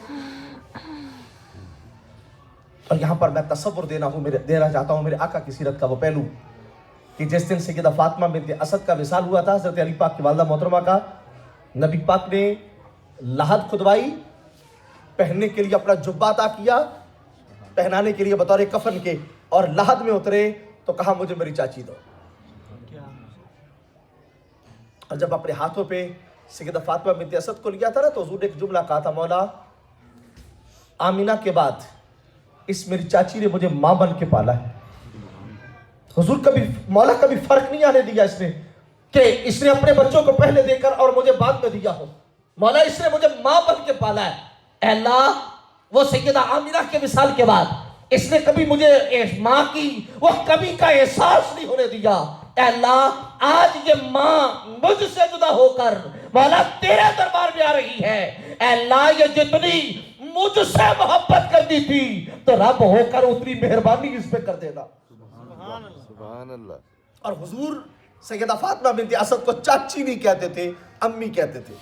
اور یہاں پر میں تصور دینا چاہتا ہوں میرے آقا کی سیرت کا وہ پہلو کہ جس دن سیدہ فاطمہ بنت اسد کا وصال ہوا تھا, حضرت علی پاک کی والدہ محترمہ کا, نبی پاک نے لحد کھدوائی, پہننے کے لیے اپنا جبہ عطا کیا, پہنانے کے لیے بطور کفن کے, اور لحد میں اترے تو کہا مجھے میری چاچی دو. اور جب اپنے ہاتھوں پہ سیدہ فاطمہ بنت اسد کو لیا تھا نا تو حضور نے ایک جملہ کہا تھا, مولا آمینہ کے بعد اس میری چاچی نے مجھے ماں بن کے پالا ہے. حضور کبھی مولا کبھی فرق نہیں آنے دیا اس نے کہ اس نے اپنے بچوں کو پہلے دے کر اور مجھے بعد میں دیا ہو. مولا اس نے مجھے ماں بن کے پالا ہے. اے اللہ وہ سیدہ آمینہ کے وصال کے بعد اس نے کبھی مجھے ماں کی وہ کبھی کا احساس نہیں ہونے دیا. اے اللہ آج یہ ماں مجھ سے جدا ہو کر مولا تیرے دربار میں آ رہی ہے. اے اللہ یہ جتنی مجھ سے محبت کرتی تھی تو رب ہو کر اتنی مہربانی اس پہ کر دینا. سبحان اللہ. اور حضور سیدہ فاطمہ بنت اسد کو چاچی نہیں کہتے تھے, امی کہتے تھے,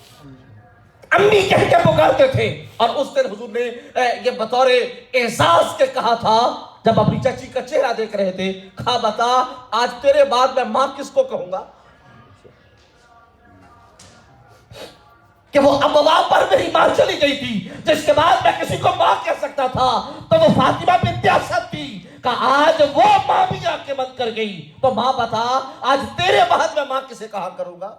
امی کہہ کے پکارتے تھے. اور اس دن حضور نے یہ بطور اعزاز کے کہا تھا جب اپنی چچی کا چہرہ دیکھ رہے تھے, کہا بتا آج تیرے بعد میں ماں کس کو کہوں گا کہ وہ ابوا پر میری ماں چلی گئی تھی, جس کے بعد میں کسی کو ماں کہہ سکتا تھا تو وہ فاطمہ بنت اسد تھی. کہ آج وہ ماں بھی آ کے بند کر گئی تو ماں بتا آج تیرے بعد میں ماں کسے کہا کروں گا.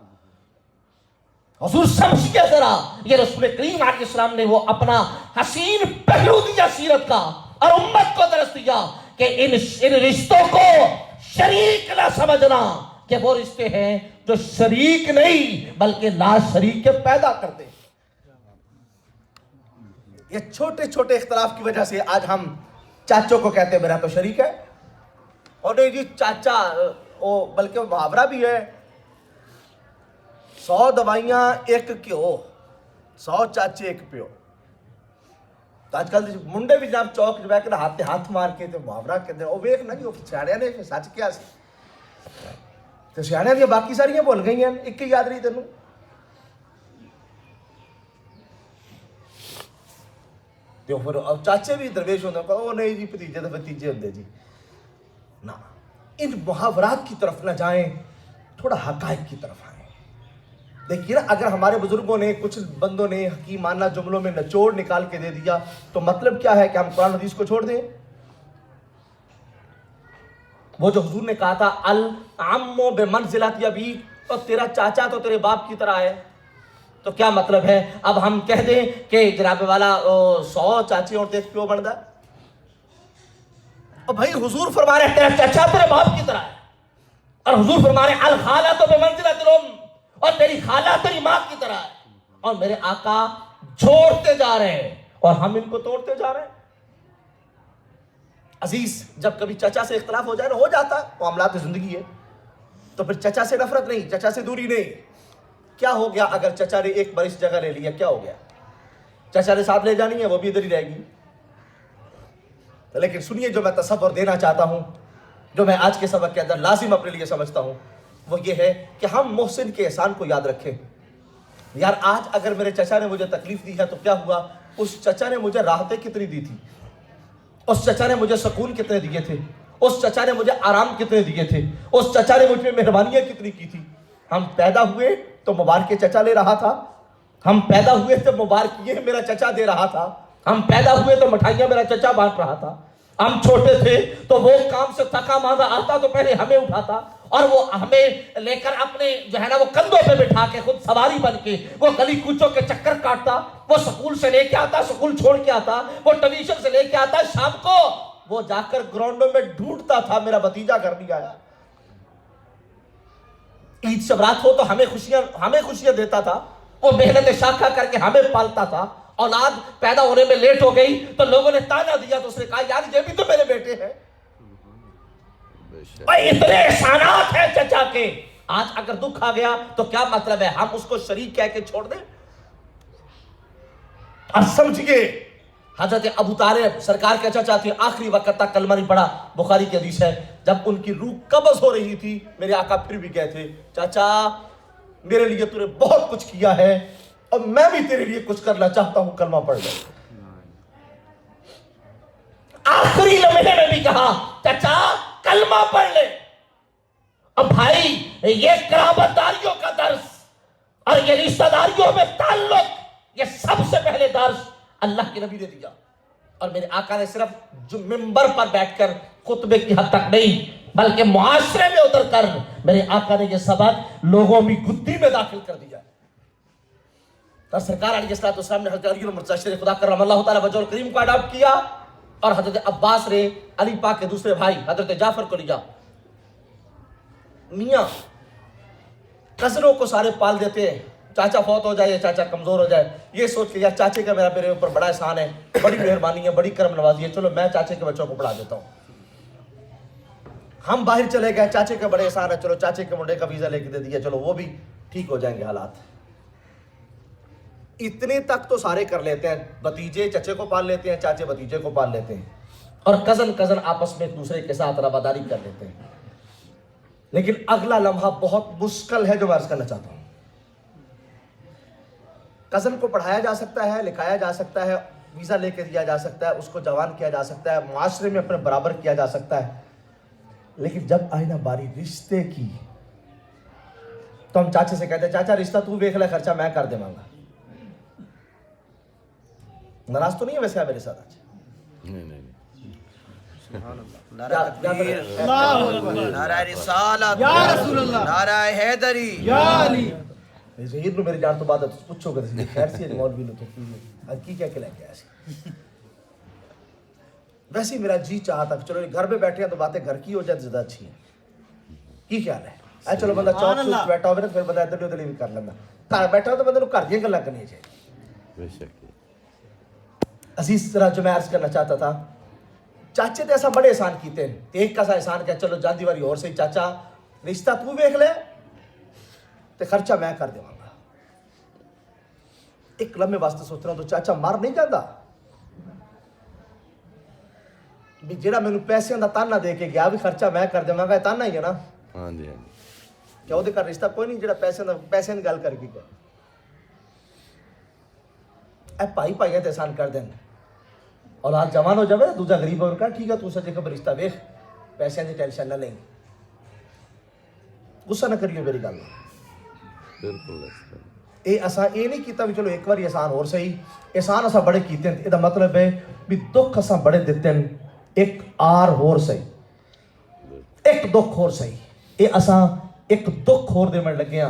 حضور سمجھیے ذرا, یہ رسول کریم علیہ السلام نے وہ اپنا حسین پہلو دیا سیرت کا اور امت کو درس دیا کہ ان رشتوں کو شریک نہ سمجھنا, کہ وہ رشتے ہیں جو شریک نہیں بلکہ لا شریک کے پیدا کرتے. یہ چھوٹے چھوٹے اختلاف کی وجہ سے آج ہم چاچوں کو کہتے ہیں میرا تو شریک ہے, اور نہیں جی چاچا, بلکہ وہ محاورہ بھی ہے 100 دوائیاں ایک کیو, 100 چاچے ایک پیو. تو آج کل منڈے بھی جناب چوک جو ہے کہ ہاتھ مار کے محاورہ کہتے ہیں, وہ ویک نہ جی سیاڑیاں نے سچ کیا سی, تو سیاڑیاں بھی باقی ساریاں بھول گئی ہیں, ایک ہی یاد رہی تینوں. تو پھر چاچے بھی درویش ہوتے ہیں, وہ نہیں جی بھتیجے تو بھتیجے ہوتے جی نا. ان محاورات کی طرف نہ جائیں, تھوڑا حقائق کی طرف آئیں. دیکھیے نا, اگر ہمارے بزرگوں نے کچھ بندوں نے حکیمانہ جملوں میں نچوڑ نکال کے دے دیا تو مطلب کیا ہے کہ ہم قرآن حدیث کو چھوڑ دیں؟ وہ جو حضور نے کہا تھا العم بمنزلۃ ابیک, تو تیرا چاچا تو تیرے باپ کی طرح ہے, تو کیا مطلب ہے اب ہم کہہ دیں کہ جناب والا 100 چاچے اور دیکھ پیو بندا اور بھائی حضور فرما رہے ہیں تیرا چچا تیرے باپ کی طرح ہے، اور حضور فرما رہے ہیں الخالہ تو بمنزلۃ الام، اور تیری خالہ تیری ماں کی طرح ہے، اور میرے آقا جوڑتے جا رہے ہیں اور ہم ان کو توڑتے جا رہے ہیں۔ عزیز جب کبھی چچا سے اختلاف ہو جائے نا، ہو جاتا ہے، معاملات زندگی ہے، تو پھر چچا سے نفرت نہیں، چچا سے دوری نہیں۔ کیا ہو گیا اگر چچا نے ایک برس جگہ لے لیا، کیا ہو گیا؟ چچا نے ساتھ لے جانی ہے، وہ بھی ادھر ہی رہے گی۔ لیکن سنیے جو میں تصور دینا چاہتا ہوں، جو میں آج کے سبق کے اندر لازم اپنے لیے سمجھتا ہوں، وہ یہ ہے کہ ہم محسن کے احسان کو یاد رکھیں۔ یار آج اگر میرے چچا نے مجھے تکلیف دی ہے تو کیا ہوا؟ اس چچا نے مجھے راحتیں کتنی دی تھی، اس چچا نے مجھے سکون کتنے دیے تھے، اس چچا نے مجھے آرام کتنے دیے تھے، اس چچا نے مجھ پہ مہربانیاں کتنی کی تھی۔ ہم پیدا ہوئے تو مبارک چچا لے رہا تھا، ہم پیدا ہوئے تو مبارکیاں میرا چچا دے رہا تھا، ہم پیدا ہوئے تو مٹھائیاں میرا چچا بانٹ رہا تھا، ہم چھوٹے تھے تو وہ کام سے تھکا ماندہ آتا تو پہلے ہمیں اٹھاتا اور وہ ہمیں لے کر اپنے جو ہے نا وہ کندھوں پہ بٹھا کے خود سواری بن کے وہ گلی کوچوں کے چکر کاٹتا، وہ سکول سے لے کے آتا، سکول چھوڑ کے آتا، وہ ٹیوشن سے لے کے آتا، شام کو وہ جا کر گراؤنڈوں میں ڈھونڈتا تھا میرا بھتیجا گھر نہیں آیا۔ عید شب رات ہو تو ہمیں خوشیاں دیتا تھا، وہ محنت شاخہ کر کے ہمیں پالتا تھا۔ اولاد پیدا ہونے میں لیٹ ہو گئی تو لوگوں نے تانا دیا تو اس نے کہا یار یہ بھی تو میرے بیٹے ہیں۔ اور اتنے احسانات ہیں چچا کے، آج اگر دکھ آ گیا تو کیا مطلب ہے ہم اس کو شریک کہہ کے چھوڑ دیں؟ اور سمجھئے حضرت ابو طالب سرکار کے چچا تھے، آخری وقت تک کلمہ نہیں پڑھا، بخاری کی حدیث ہے، جب ان کی روح قبض ہو رہی تھی میرے آقا پھر بھی کہے تھے چچا میرے لیے تو نے بہت کچھ کیا ہے اور میں بھی تیرے لیے کچھ کرنا چاہتا ہوں، کلمہ پڑھ لے۔ آخری لمحے میں بھی کہا چچا کلمہ پڑھ لے۔ اب بھائی یہ قرابت داریوں کا درس اور یہ رشتہ داریوں میں تعلق، یہ سب سے پہلے درس اللہ کے نبی نے دیا، اور میرے آقا نے صرف جو منبر پر بیٹھ کر خطبے کی حد تک نہیں بلکہ معاشرے میں اتر کر میرے آقا نے یہ سبق لوگوں میں گدی میں داخل کر دیا۔ تو سرکار علیہ السلام نے حضرت علی مرتضی شریف خدا کرم اللہ تعالیٰ وجہ الکریم کو اڈاپٹ کیا، اور حضرت عباس نے علی پاک کے دوسرے بھائی حضرت جعفر کو لیا۔ میاں کزنوں کو سارے پال دیتے ہیں، چاچا فوت ہو جائے یا چاچا کمزور ہو جائے، یہ سوچ کے یار چاچے کا میرے اوپر بڑا احسان ہے، بڑی مہربانی ہے، بڑی کرم نوازی ہے، چلو میں چاچے کے بچوں کو پڑھا دیتا ہوں۔ ہم باہر چلے گئے، چاچے کے بڑے احسان ہے، چلو چاچے کے منڈے کا ویزا لے کے دے دیا، چلو وہ بھی ٹھیک ہو جائیں گے حالات۔ اتنے تک تو سارے کر لیتے ہیں، بھتیجے چچے کو پال لیتے ہیں، چاچے بھتیجے کو پال لیتے ہیں، اور کزن آپس میں ایک دوسرے کے ساتھ رواداری کر لیتے ہیں۔ لیکن اگلا لمحہ بہت مشکل ہے جو میں عرض کرنا چاہتا ہوں۔ کزن کو پڑھایا جا سکتا ہے، لکھایا جا سکتا ہے، ویزا لے کے دیا جا سکتا ہے، اس کو جوان کیا جا سکتا ہے، معاشرے میں اپنے برابر کیا جا سکتا ہے، لیکن جب آئی نا باری رشتے کی تو ہم چاچے سے کہتے ہیں چاچا رشتہ تو دیکھ لے، خرچہ میں کر دے مانگا۔ ناراض تو نہیں ہے ویسے آپ میرے ساتھ آج؟ نہیں نعرہ تکبیر، نعرہ رسالت، نعرہ حیدری، یا علی۔ ظہیر نو میری جان تو بات ہے تو پوچھو گے تو خیر سی مولوی نو تو آج کی کیا کھلا کے ایسے ویسے میرا جی چاہتا کہ چلو گھر پہ بیٹھے ہیں تو باتیں گھر کی ہو جائے زیادہ اچھی ہیں۔ کی خیال ہے؟ اے چلو بندہ چوک چوک بیٹھا ہوئے نا پھر بندہ ادھر ادھر بھی کر لینا، گھر بیٹھا ہو تو بندے نو گھر دیا گلاں کرنی چاہیے۔ بے شک۔ عزیز طرح جو میں عرض کرنا چاہتا تھا، چاچے تے ایسا بڑے احسان کیتے ہیں، ایک کا سا احسان کیا چلو جاندی واری اور سے چاچا رشتہ تو دیکھ لے تے خرچہ میں کر دے گا۔ ایک لمحے واسطے سوچ رہا ہوں تو چاچا مار نہیں جاتا بھی جڑا مینوں پیسے دا تانا دے کے گیا بھی خرچہ میں کر دیواں گا، تانا ہی ہے نا۔ ہاں جی ہاں جی۔ کیا وہ کا رشتہ کوئی نہیں جڑا پیسے دی گل کر کے گیا۔ اے بھائی بھائیاں تے احسان کر دین، اولاد جوان ہو جائے دوجا غریب ہو کر ٹھیک ہے تو سجے کا رشتہ ویکھ، پیسے دی ٹینشن نہ لیں، غصہ نہ کریو میری گل۔ بالکل اے اساں اے نہیں کیتا بھی چلو ایک بار احسان اور صحیح، احسان اساں بڑے کیتے ہیں، ادا مطلب ہے بھی دکھ اساں بڑے دیتے ہیں، ایک آر ہور صحیح، ایک دکھ ہور صحیح، اے اساں ایک دکھ ہور دے من لگے ہاں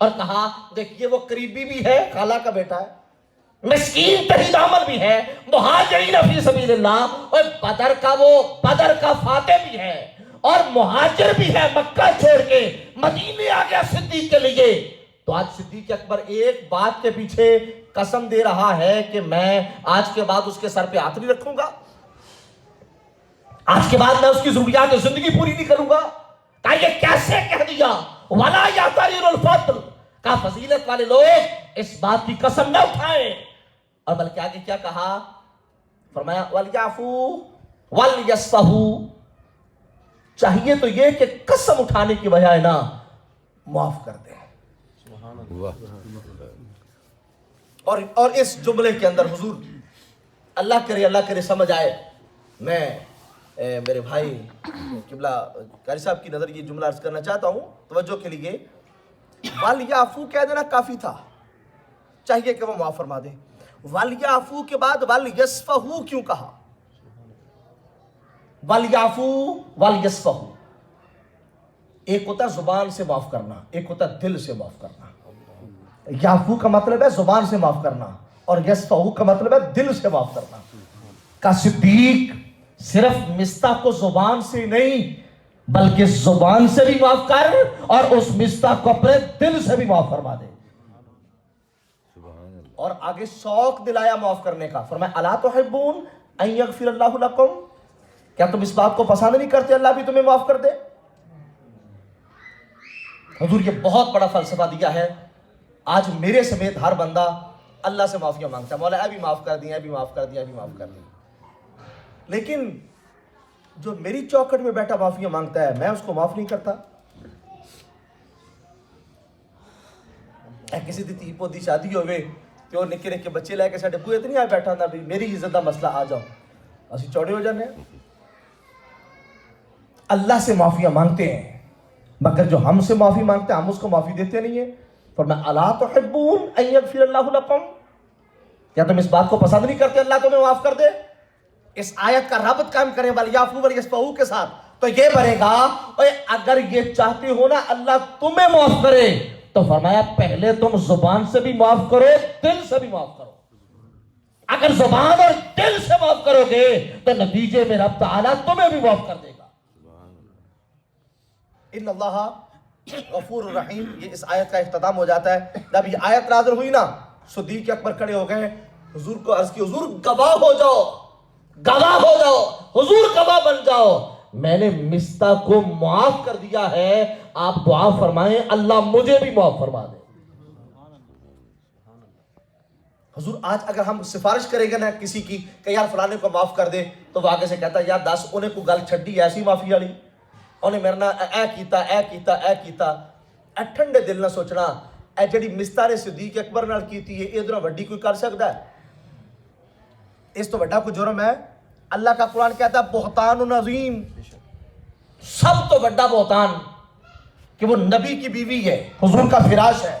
اور کہا دیکھیے وہ قریبی بھی ہے، خالہ کا بیٹا ہے، مسکین تہی دامن بھی ہے، مہاجرین فی سبیل اللہ، اور بدر کا فاتح بھی ہے اور مہاجر بھی ہے، مکہ چھوڑ کے مدینے آ گیا صدیق کے لیے. تو آج صدیق اکبر ایک بات کے پیچھے قسم دے رہا ہے کہ میں آج کے بعد اس کے سر پہ ہاتھ نہیں رکھوں گا، آج کے بعد میں اس کی ضروریات زندگی پوری نہیں کروں گا. کہا یہ کیسے کہہ دیا؟ وَلَا يَعْتَرِرُ الْفَضْلِ، کہا فضیلت والے لوگ اس بات کی قسم نہ اٹھائیں. اور بلکہ آگے کیا کہا؟ فرمایا وَلْيَعْفُوا وَلْيَصْفَحُوا، چاہیے تو یہ کہ قسم اٹھانے کی بجائے نہ معاف کر دیں. اور اس جملے کے اندر حضور اللہ کرے سمجھ آئے. میں میرے بھائی قبلہ قاری صاحب کی نظر یہ جملہ عرض کرنا چاہتا ہوں توجہ کے لیے. وَلْيَعْفُوا کہہ دینا کافی تھا، چاہیے کہ وہ معاف فرما دے. وَلْيَعْفُوا کے بعد وَلْيَصْفَحُوا کیوں کہا؟ وَلْيَعْفُوا وَلْيَصْفَحُوا، ایک ہوتا ہے زبان سے معاف کرنا، ایک ہوتا ہے دل سے معاف کرنا. یعفو کا مطلب ہے زبان سے معاف کرنا اور یصفحو کا مطلب ہے دل سے معاف کرنا. کا صدیق صرف مستح کو زبان سے نہیں بلکہ زبان سے بھی معاف کر اور اس مستح کو اپنے دل سے بھی معاف فرما دے. اور آگے شوق دلایا معاف کرنے کا. فرمایا الا تحبون ان یغفر اللہ لکم، کیا تم اس بات کو پسند نہیں کرتے اللہ بھی تمہیں معاف کر دے؟ حضور یہ بہت بڑا فلسفہ دیا ہے. آج میرے سمیت ہر بندہ اللہ سے معافیاں مانگتا ہے، مولا اے بھی معاف کر دیا، اے بھی معاف کر دیا، اے بھی معاف کر دیا. لیکن جو میری چوکھٹ میں بیٹھا معافیاں مانگتا ہے میں اس کو معاف نہیں کرتا. اے کسی دی تھی پودی شادی ہوئے تو نکے نکے بچے لے کے ساڈے بوئے تے نہیں آئے بیٹھا تھا بھی میری عزت دا مسئلہ آ جاؤ، اسی چوڑے ہو جانے ہیں. اللہ سے معافیاں مانگتے ہیں مگر جو ہم سے معافی مانگتے ہیں ہم اس کو معافی دیتے نہیں ہیں. فرمایا الا تحبون ان یغفر اللہ لکم، کیا تم اس بات کو پسند نہیں کرتے اللہ تمہیں معاف کر دے؟ اس آیت کا رابط قائم کریں وَلْيَعْفُوا وَلْيَصْفَحُوا کے ساتھ تو یہ بنے گا اگر یہ چاہتے ہو نا اللہ تمہیں معاف کرے تو فرمایا پہلے تم زبان سے بھی معاف کرو، دل سے بھی معاف کرو. اگر زبان اور دل سے معاف کرو گے تو نتیجے میں رب تعالیٰ تمہیں بھی معاف کر دے گا. ان اللہ غفور الرحیم. یہ اس آیت کا اختتام ہو جاتا ہے. جب یہ آیت نازل ہوئی نا صدیق اکبر کھڑے ہو گئے، حضور کو عرض کی حضور گواہ ہو جاؤ، گواہ ہو جاؤ، حضور گواہ بن جاؤ، میں نے مستح کو معاف کر دیا ہے، آپ دعا فرمائیں اللہ مجھے بھی معاف فرما دے. حضور آج اگر ہم سفارش کریں گے نا کسی کی کہ یار فلانے کو معاف کر دے تو وہ آگے سے کہتا ہے یار دس انہیں کو گل چھڈی ایسی معافی والی، انہیں میرے نال اے کیتا. اے ٹھنڈے دل نہ سوچنا اے جڑی مستح نے صدیق اکبر نال کیتی ہے ادھر وڈی کوئی کر سکتا ہے؟ اس تو بڑا کوئی جرم ہے؟ اللہ کا قرآن کہتا ہے بہتان عظیم، سب تو بڑا بہتان کہ وہ نبی کی بیوی ہے، حضور کا فراش ہے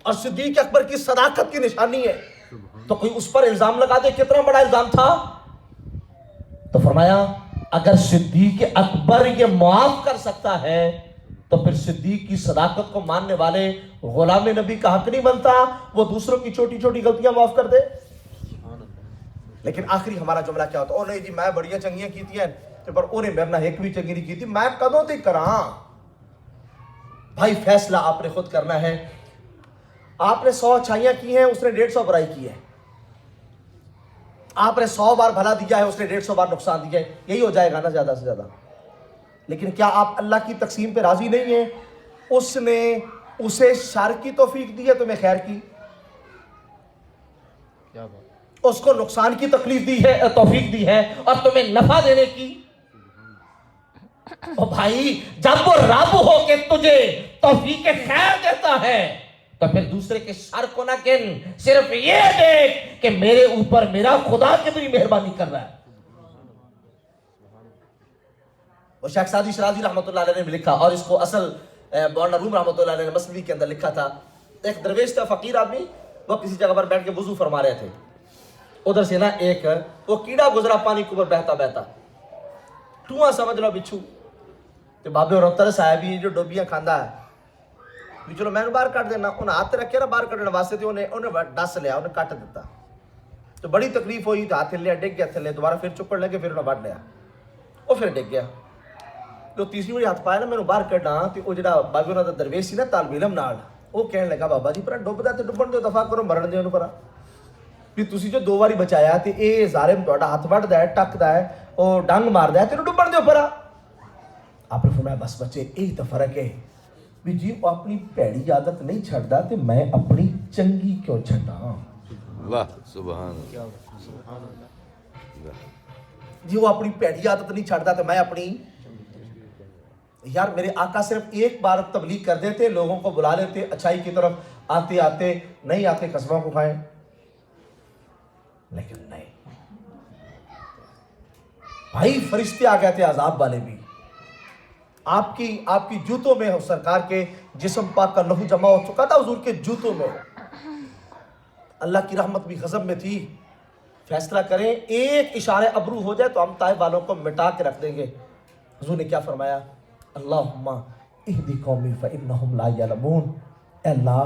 اور صدیق اکبر کی صداقت کی نشانی ہے، تو کوئی اس پر الزام لگا دے کتنا بڑا الزام تھا. تو فرمایا اگر صدیق اکبر یہ معاف کر سکتا ہے تو پھر صدیق کی صداقت کو ماننے والے غلام نبی کا حق نہیں بنتا وہ دوسروں کی چھوٹی چھوٹی غلطیاں معاف کر دے. لیکن آخری ہمارا جملہ کیا ہوتا ہے؟ او نہیں جی میں بڑیاں چنگیاں کیتی ہیں پر انہیں میرے نہ ایک بھی چنگی نہیں کیتی، میں کدوں تک کراں؟ بھائی فیصلہ آپ نے خود کرنا ہے. آپ نے 100 اچھائیاں کی ہیں، اس نے 150 برائی کی ہے. آپ نے 100 بار بھلا دیا ہے، اس نے 150 بار نقصان دیا ہے. یہی ہو جائے گا نا زیادہ سے زیادہ. لیکن کیا آپ اللہ کی تقسیم پہ راضی نہیں ہیں؟ اس نے اسے شر کی توفیق دی ہے، تمہیں خیر کی. اس کو نقصان کی تکلیف دی ہے، توفیق دی ہے اور تمہیں نفع دینے کی. او بھائی جب وہ رب ہو کے تجھے توفیق خیر دیتا ہے تو پھر دوسرے کے شر کو نہ گن، صرف یہ دیکھ کہ میرے اوپر میرا خدا کتنی مہربانی کر رہا ہے. وہ شیخ سعدی شرازی رحمۃ اللہ علیہ نے بھی لکھا اور اس کو اصل مولانا روم رحمۃ اللہ علیہ نے مثنوی کے اندر لکھا تھا. ایک درویش تھا فقیر آدمی، وہ کسی جگہ پر بیٹھ کے وضو فرما رہے تھے. ادھر سے نا ایک وہ کیڑا گزرا پانی کے اوپر بہتا بہتا، ٹواں سمجھ لو بچھو. تو بابے اور ترس آیا بھی جو ڈوبیاں کھاندا ہے بھی چلو میں باہر کٹ دینا، انہیں ہاتھ رکھے نا باہر کٹنے واسطے تے انہیں ڈس لیا، انہیں کٹ دیتا، تو بڑی تکلیف ہوئی، تو ہاتھ لیا ڈگ گیا تھلے، دوبارہ پھر چکڑ لگے، پھر انہیں وڈ لیا، وہ پھر ڈگ گیا، تو تیسری باری ہاتھ پایا نا میں باہر کٹنا، تو وہ جڑا بابی انہوں دا درویش سی نا طالب علم نال، وہ کہنے لگا بابا جی پر ڈوبدا تے ڈبن دو، دفاع کرو مرن دے انہوں پر، بھی تسی جو 2 باری بچایا تے اے ظالم تہاڈا ہاتھ وڈدا ہے، ٹکدا ہے، او ڈنگ ماردا ہے تے ڈبن دے اوپر۔ آپ نے فرمایا بس بچے یہی تو فرق ہے بھی جی وہ اپنی پیڑی عادت نہیں چھڑدا تے میں اپنی چنگی کیوں چھڈاں؟ واہ سبحان اللہ، جی وہ اپنی پیڑی عادت نہیں چھڑدا تے میں اپنی، یار میرے آقا صرف ایک بار تبلیغ کر دیتے، لوگوں کو بلا لیتے، اچھائی کی طرف آتے آتے، نہیں آتے قسموں کو کھائیں، لیکن نہیں بھائی فرشتے آ گئے تھے عذاب والے بھی، آپ کی جوتوں میں ہو، سرکار کے جسم پاک کا لہو جمع ہو چکا تھا حضور کے جوتوں میں ہو، اللہ کی رحمت بھی غضب میں تھی، فیصلہ کریں ایک اشارے ابرو ہو جائے تو ہم طائف والوں کو مٹا کے رکھ دیں گے۔ حضور نے کیا فرمایا؟ اللہم اہدی قومی فإنہم لا یعلمون، اے اللہ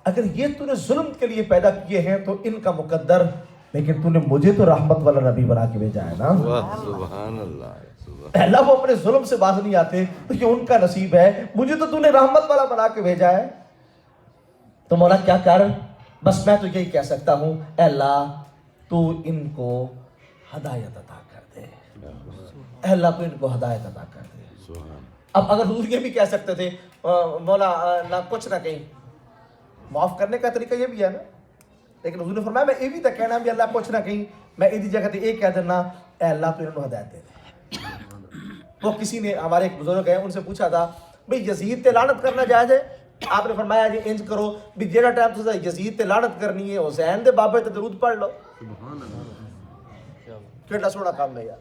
اگر یہ تو نے ظلم کے لیے پیدا کیے ہیں تو ان کا مقدر، لیکن تو نے مجھے تو رحمت والا نبی بنا کے بھیجا ہے نا، واہ سبحان اللہ، اے اللہ وہ اپنے ظلم سے باز نہیں آتے تو یہ ان کا نصیب ہے، مجھے تو نے رحمت والا بنا کے بھیجا ہے، تو مولا کیا کر، بس میں تو یہی کہہ سکتا ہوں اے اللہ تو ان کو ہدایت عطا کر دے، اے اللہ تو ان کو ہدایت عطا کر دے۔ اب اگر حضور یہ بھی کہہ سکتے تھے مولا نہ کچھ نہ کہیں، معاف کرنے کا طریقہ یہ بھی ہے نا، لیکن حضور نے فرمایا میں یہ بھی تو کہنا بھی اللہ کچھ نہ کہیں، میں ایدی جگہ تے ایک کہہ دینا اے اللہ تو انہوں نے ہدایت دے دے۔ وہ کسی نے ہمارے ایک بزرگ ہیں ان سے پوچھا تھا بھئی یزید تے لعنت کرنا جائز ہے؟ آپ نے فرمایا جی انج کرو بھی جیڑا ٹائم تو یزید تے لعنت کرنی ہے حسین دے بابے تے درود پڑھ لو، کیڑا سونا کام ہے یار۔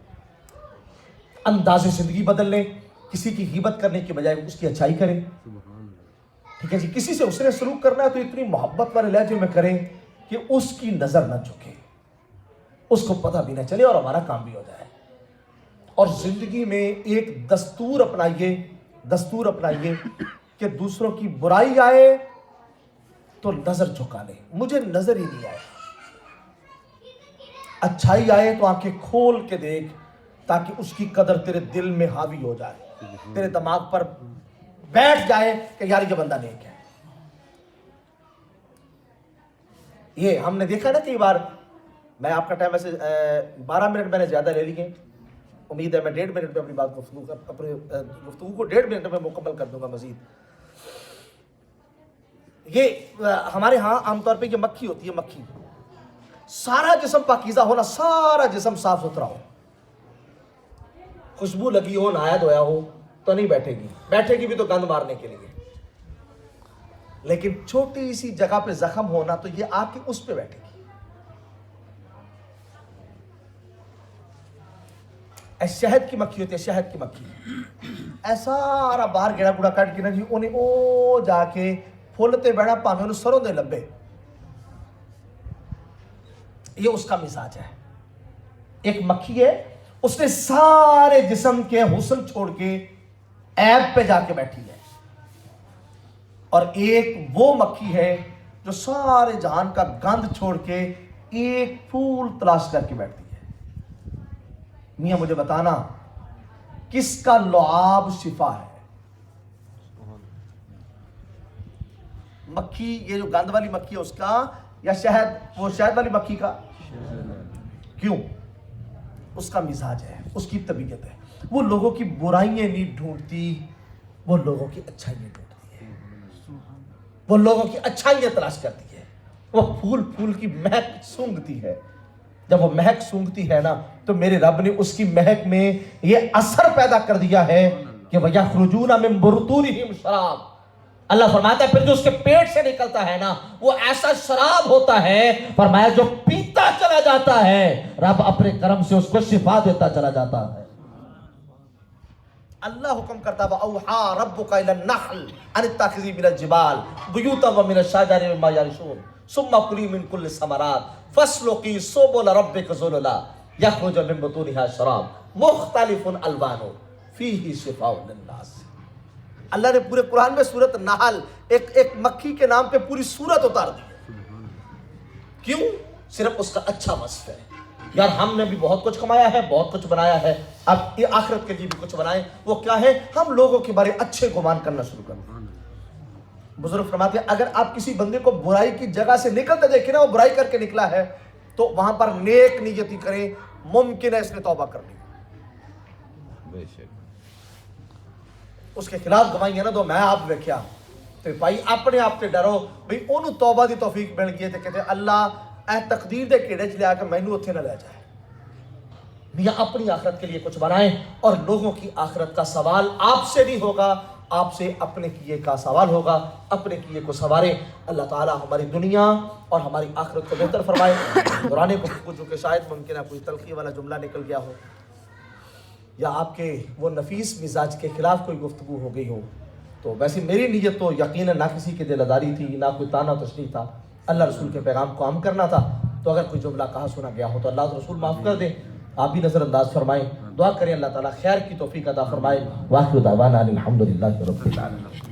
انداز زندگی بدل لیں، کسی کی غیبت کرنے کی بجائے اس کی اچھائی کریں، ٹھیک ہے جی، کسی سے اس نے سلوک کرنا ہے تو اتنی محبت والے لہجے میں کریں کہ اس کی نظر نہ جھکے، اس کو پتہ بھی نہ چلے اور ہمارا کام بھی ہو جائے۔ اور زندگی میں ایک دستور اپنائیے کہ دوسروں کی برائی آئے تو نظر جھکا لے، مجھے نظر ہی نہیں آئے، اچھائی آئے تو آنکھیں کھول کے دیکھ تاکہ اس کی قدر تیرے دل میں حاوی ہو جائے، تیرے دماغ پر بیٹھ جائے کہ یار یہ بندہ نیک ہے۔ یہ ہم نے دیکھا نا کئی بار، میں آپ کا ٹائم ایسے 12 منٹ میں نے زیادہ لے لیے، امید ہے میں 1.5 منٹ میں اپنی بات اپنے گفتگو کو 1.5 منٹ میں مکمل کر دوں گا مزید۔ یہ ہمارے ہاں عام طور پہ یہ مکھی ہوتی ہے، مکھی، سارا جسم پاکیزہ ہونا، سارا جسم صاف ستھرا ہو، خوشبو لگی ہو، نہایا دھویا ہو تو نہیں بیٹھے گی بھی تو گند مارنے کے لیے، لیکن چھوٹی سی جگہ پہ زخم ہونا تو یہ آ کے اس پہ بیٹھے گی۔ شہد کی مکھی ہوتی ہے، شہد کی مکھی، ایسا سارا باہر گیڑا گوڑا کٹ کے نا جی انہیں او جا کے پھولتے بیڑا پاویں انہوں سروں دے لبے، یہ اس کا مزاج ہے۔ ایک مکھی ہے، اس نے سارے جسم کے حسن چھوڑ کے عیب پہ جا کے بیٹھی ہے، اور ایک وہ مکھی ہے جو سارے جہان کا گند چھوڑ کے ایک پھول تلاش کر کے بیٹھتی ہے۔ میاں مجھے بتانا کس کا لعاب شفا ہے؟ مکھی یہ جو گند والی مکھی ہے اس کا، یا شہد وہ شہد والی مکھی کا؟ کیوں؟ اس کا مزاج ہے، اس کی طبیعت ہے، وہ لوگوں کی برائیاں نہیں ڈھونڈتی، وہ لوگوں کی اچھائیاں ڈھونڈتی ہے، وہ لوگوں کی اچھائیاں تلاش کرتی ہے، وہ پھول کی مہک سونگھتی ہے، جب وہ مہک سونگھتی ہے نا تو میرے رب نے اس کی مہک میں یہ اثر پیدا کر دیا ہے کہ وَيَخْرُجُونَ مِن بُطُونِهِمْ شراب، اللہ فرماتا ہے پھر جو اس کے پیٹ سے نکلتا ہے نا وہ ایسا شراب ہوتا ہے، فرمایا جو پیتا چلا جاتا ہے رب اپنے کرم سے اس کو شفا دیتا چلا جاتا ہے۔ اللہ حکم کرتا وَأَوْحَىٰ رَبُّكَ إِلَى النَّحْلِ أَنِ اتَّخِذِي مِنَ الجِّبَالِ بُيُوتًا وَمِنَ الشَّجَرِ مِمَّا يَعْرِشُونَ ثُمَّ كُلِي مِن كُلِّ الثَّمَرَاتِ فَاسْلُكِي سُبُلَ رَبِّكَ ذُلُلًا يَخْرُجُ مِن بُطُونِهَا شَرَابٌ مُخْتَلِفٌ أَلْوَانُهُ فِيهِ شِفَاءٌ لِلنَّاسِ۔ اللہ نے پورے قرآن میں سورت نحل ایک مکھی کے نام پہ پوری سورت اتار دی. کیوں؟ صرف اس کا اچھا وصف ہے. یار ہم نے بھی بہت کچھ کمایا ہے, بہت کچھ بنایا ہے, اب یہ آخرت کے لیے بھی کچھ بنائیں. وہ کیا ہے؟ ہم لوگوں کے بارے اچھے گمان کرنا شروع کریں. بزرگ فرماتے ہیں اگر آپ کسی بندے کو برائی کی جگہ سے نکلتے دیکھیں نا, وہ برائی کر کے نکلا ہے, تو وہاں پر نیک نیتی کریں, ممکن ہے اس نے توبہ کر لی. بے شک. اس کے خلاف گواہیاں نہ دو. میں آپ دیکھیا تو بھائی اپنے آپ سے ڈرو بھئی انہوں توبہ دی توفیق مل گئی. تو کہتے ہیں اللہ اے تقدیر دے کیڑے چ لیا کے مینوں اتنے نہ لے جائے. میاں اپنی آخرت کے لیے کچھ بنائیں, اور لوگوں کی آخرت کا سوال آپ سے نہیں ہوگا, آپ سے اپنے کیے کا سوال ہوگا. اپنے کیے کو سواریں. اللہ تعالی ہماری دنیا اور ہماری آخرت کو بہتر فرمائے. دوران گفتگو جو کہ شاید ممکن ہے کوئی تلخی والا جملہ نکل گیا ہو, یا آپ کے وہ نفیس مزاج کے خلاف کوئی گفتگو ہو گئی ہو, تو ویسے میری نیت تو یقیناً نہ کسی کی دل آزاری تھی, نہ کوئی تانا تشنیع تھا, اللہ رسول کے پیغام کو عام کرنا تھا. تو اگر کوئی جملہ کہا سنا گیا ہو تو اللہ رسول معاف کر دیں, آپ بھی نظر انداز فرمائیں. دعا کریں اللہ تعالیٰ خیر کی توفیق عطا فرمائے. واخر دعوانا الحمدللہ رب العالمین.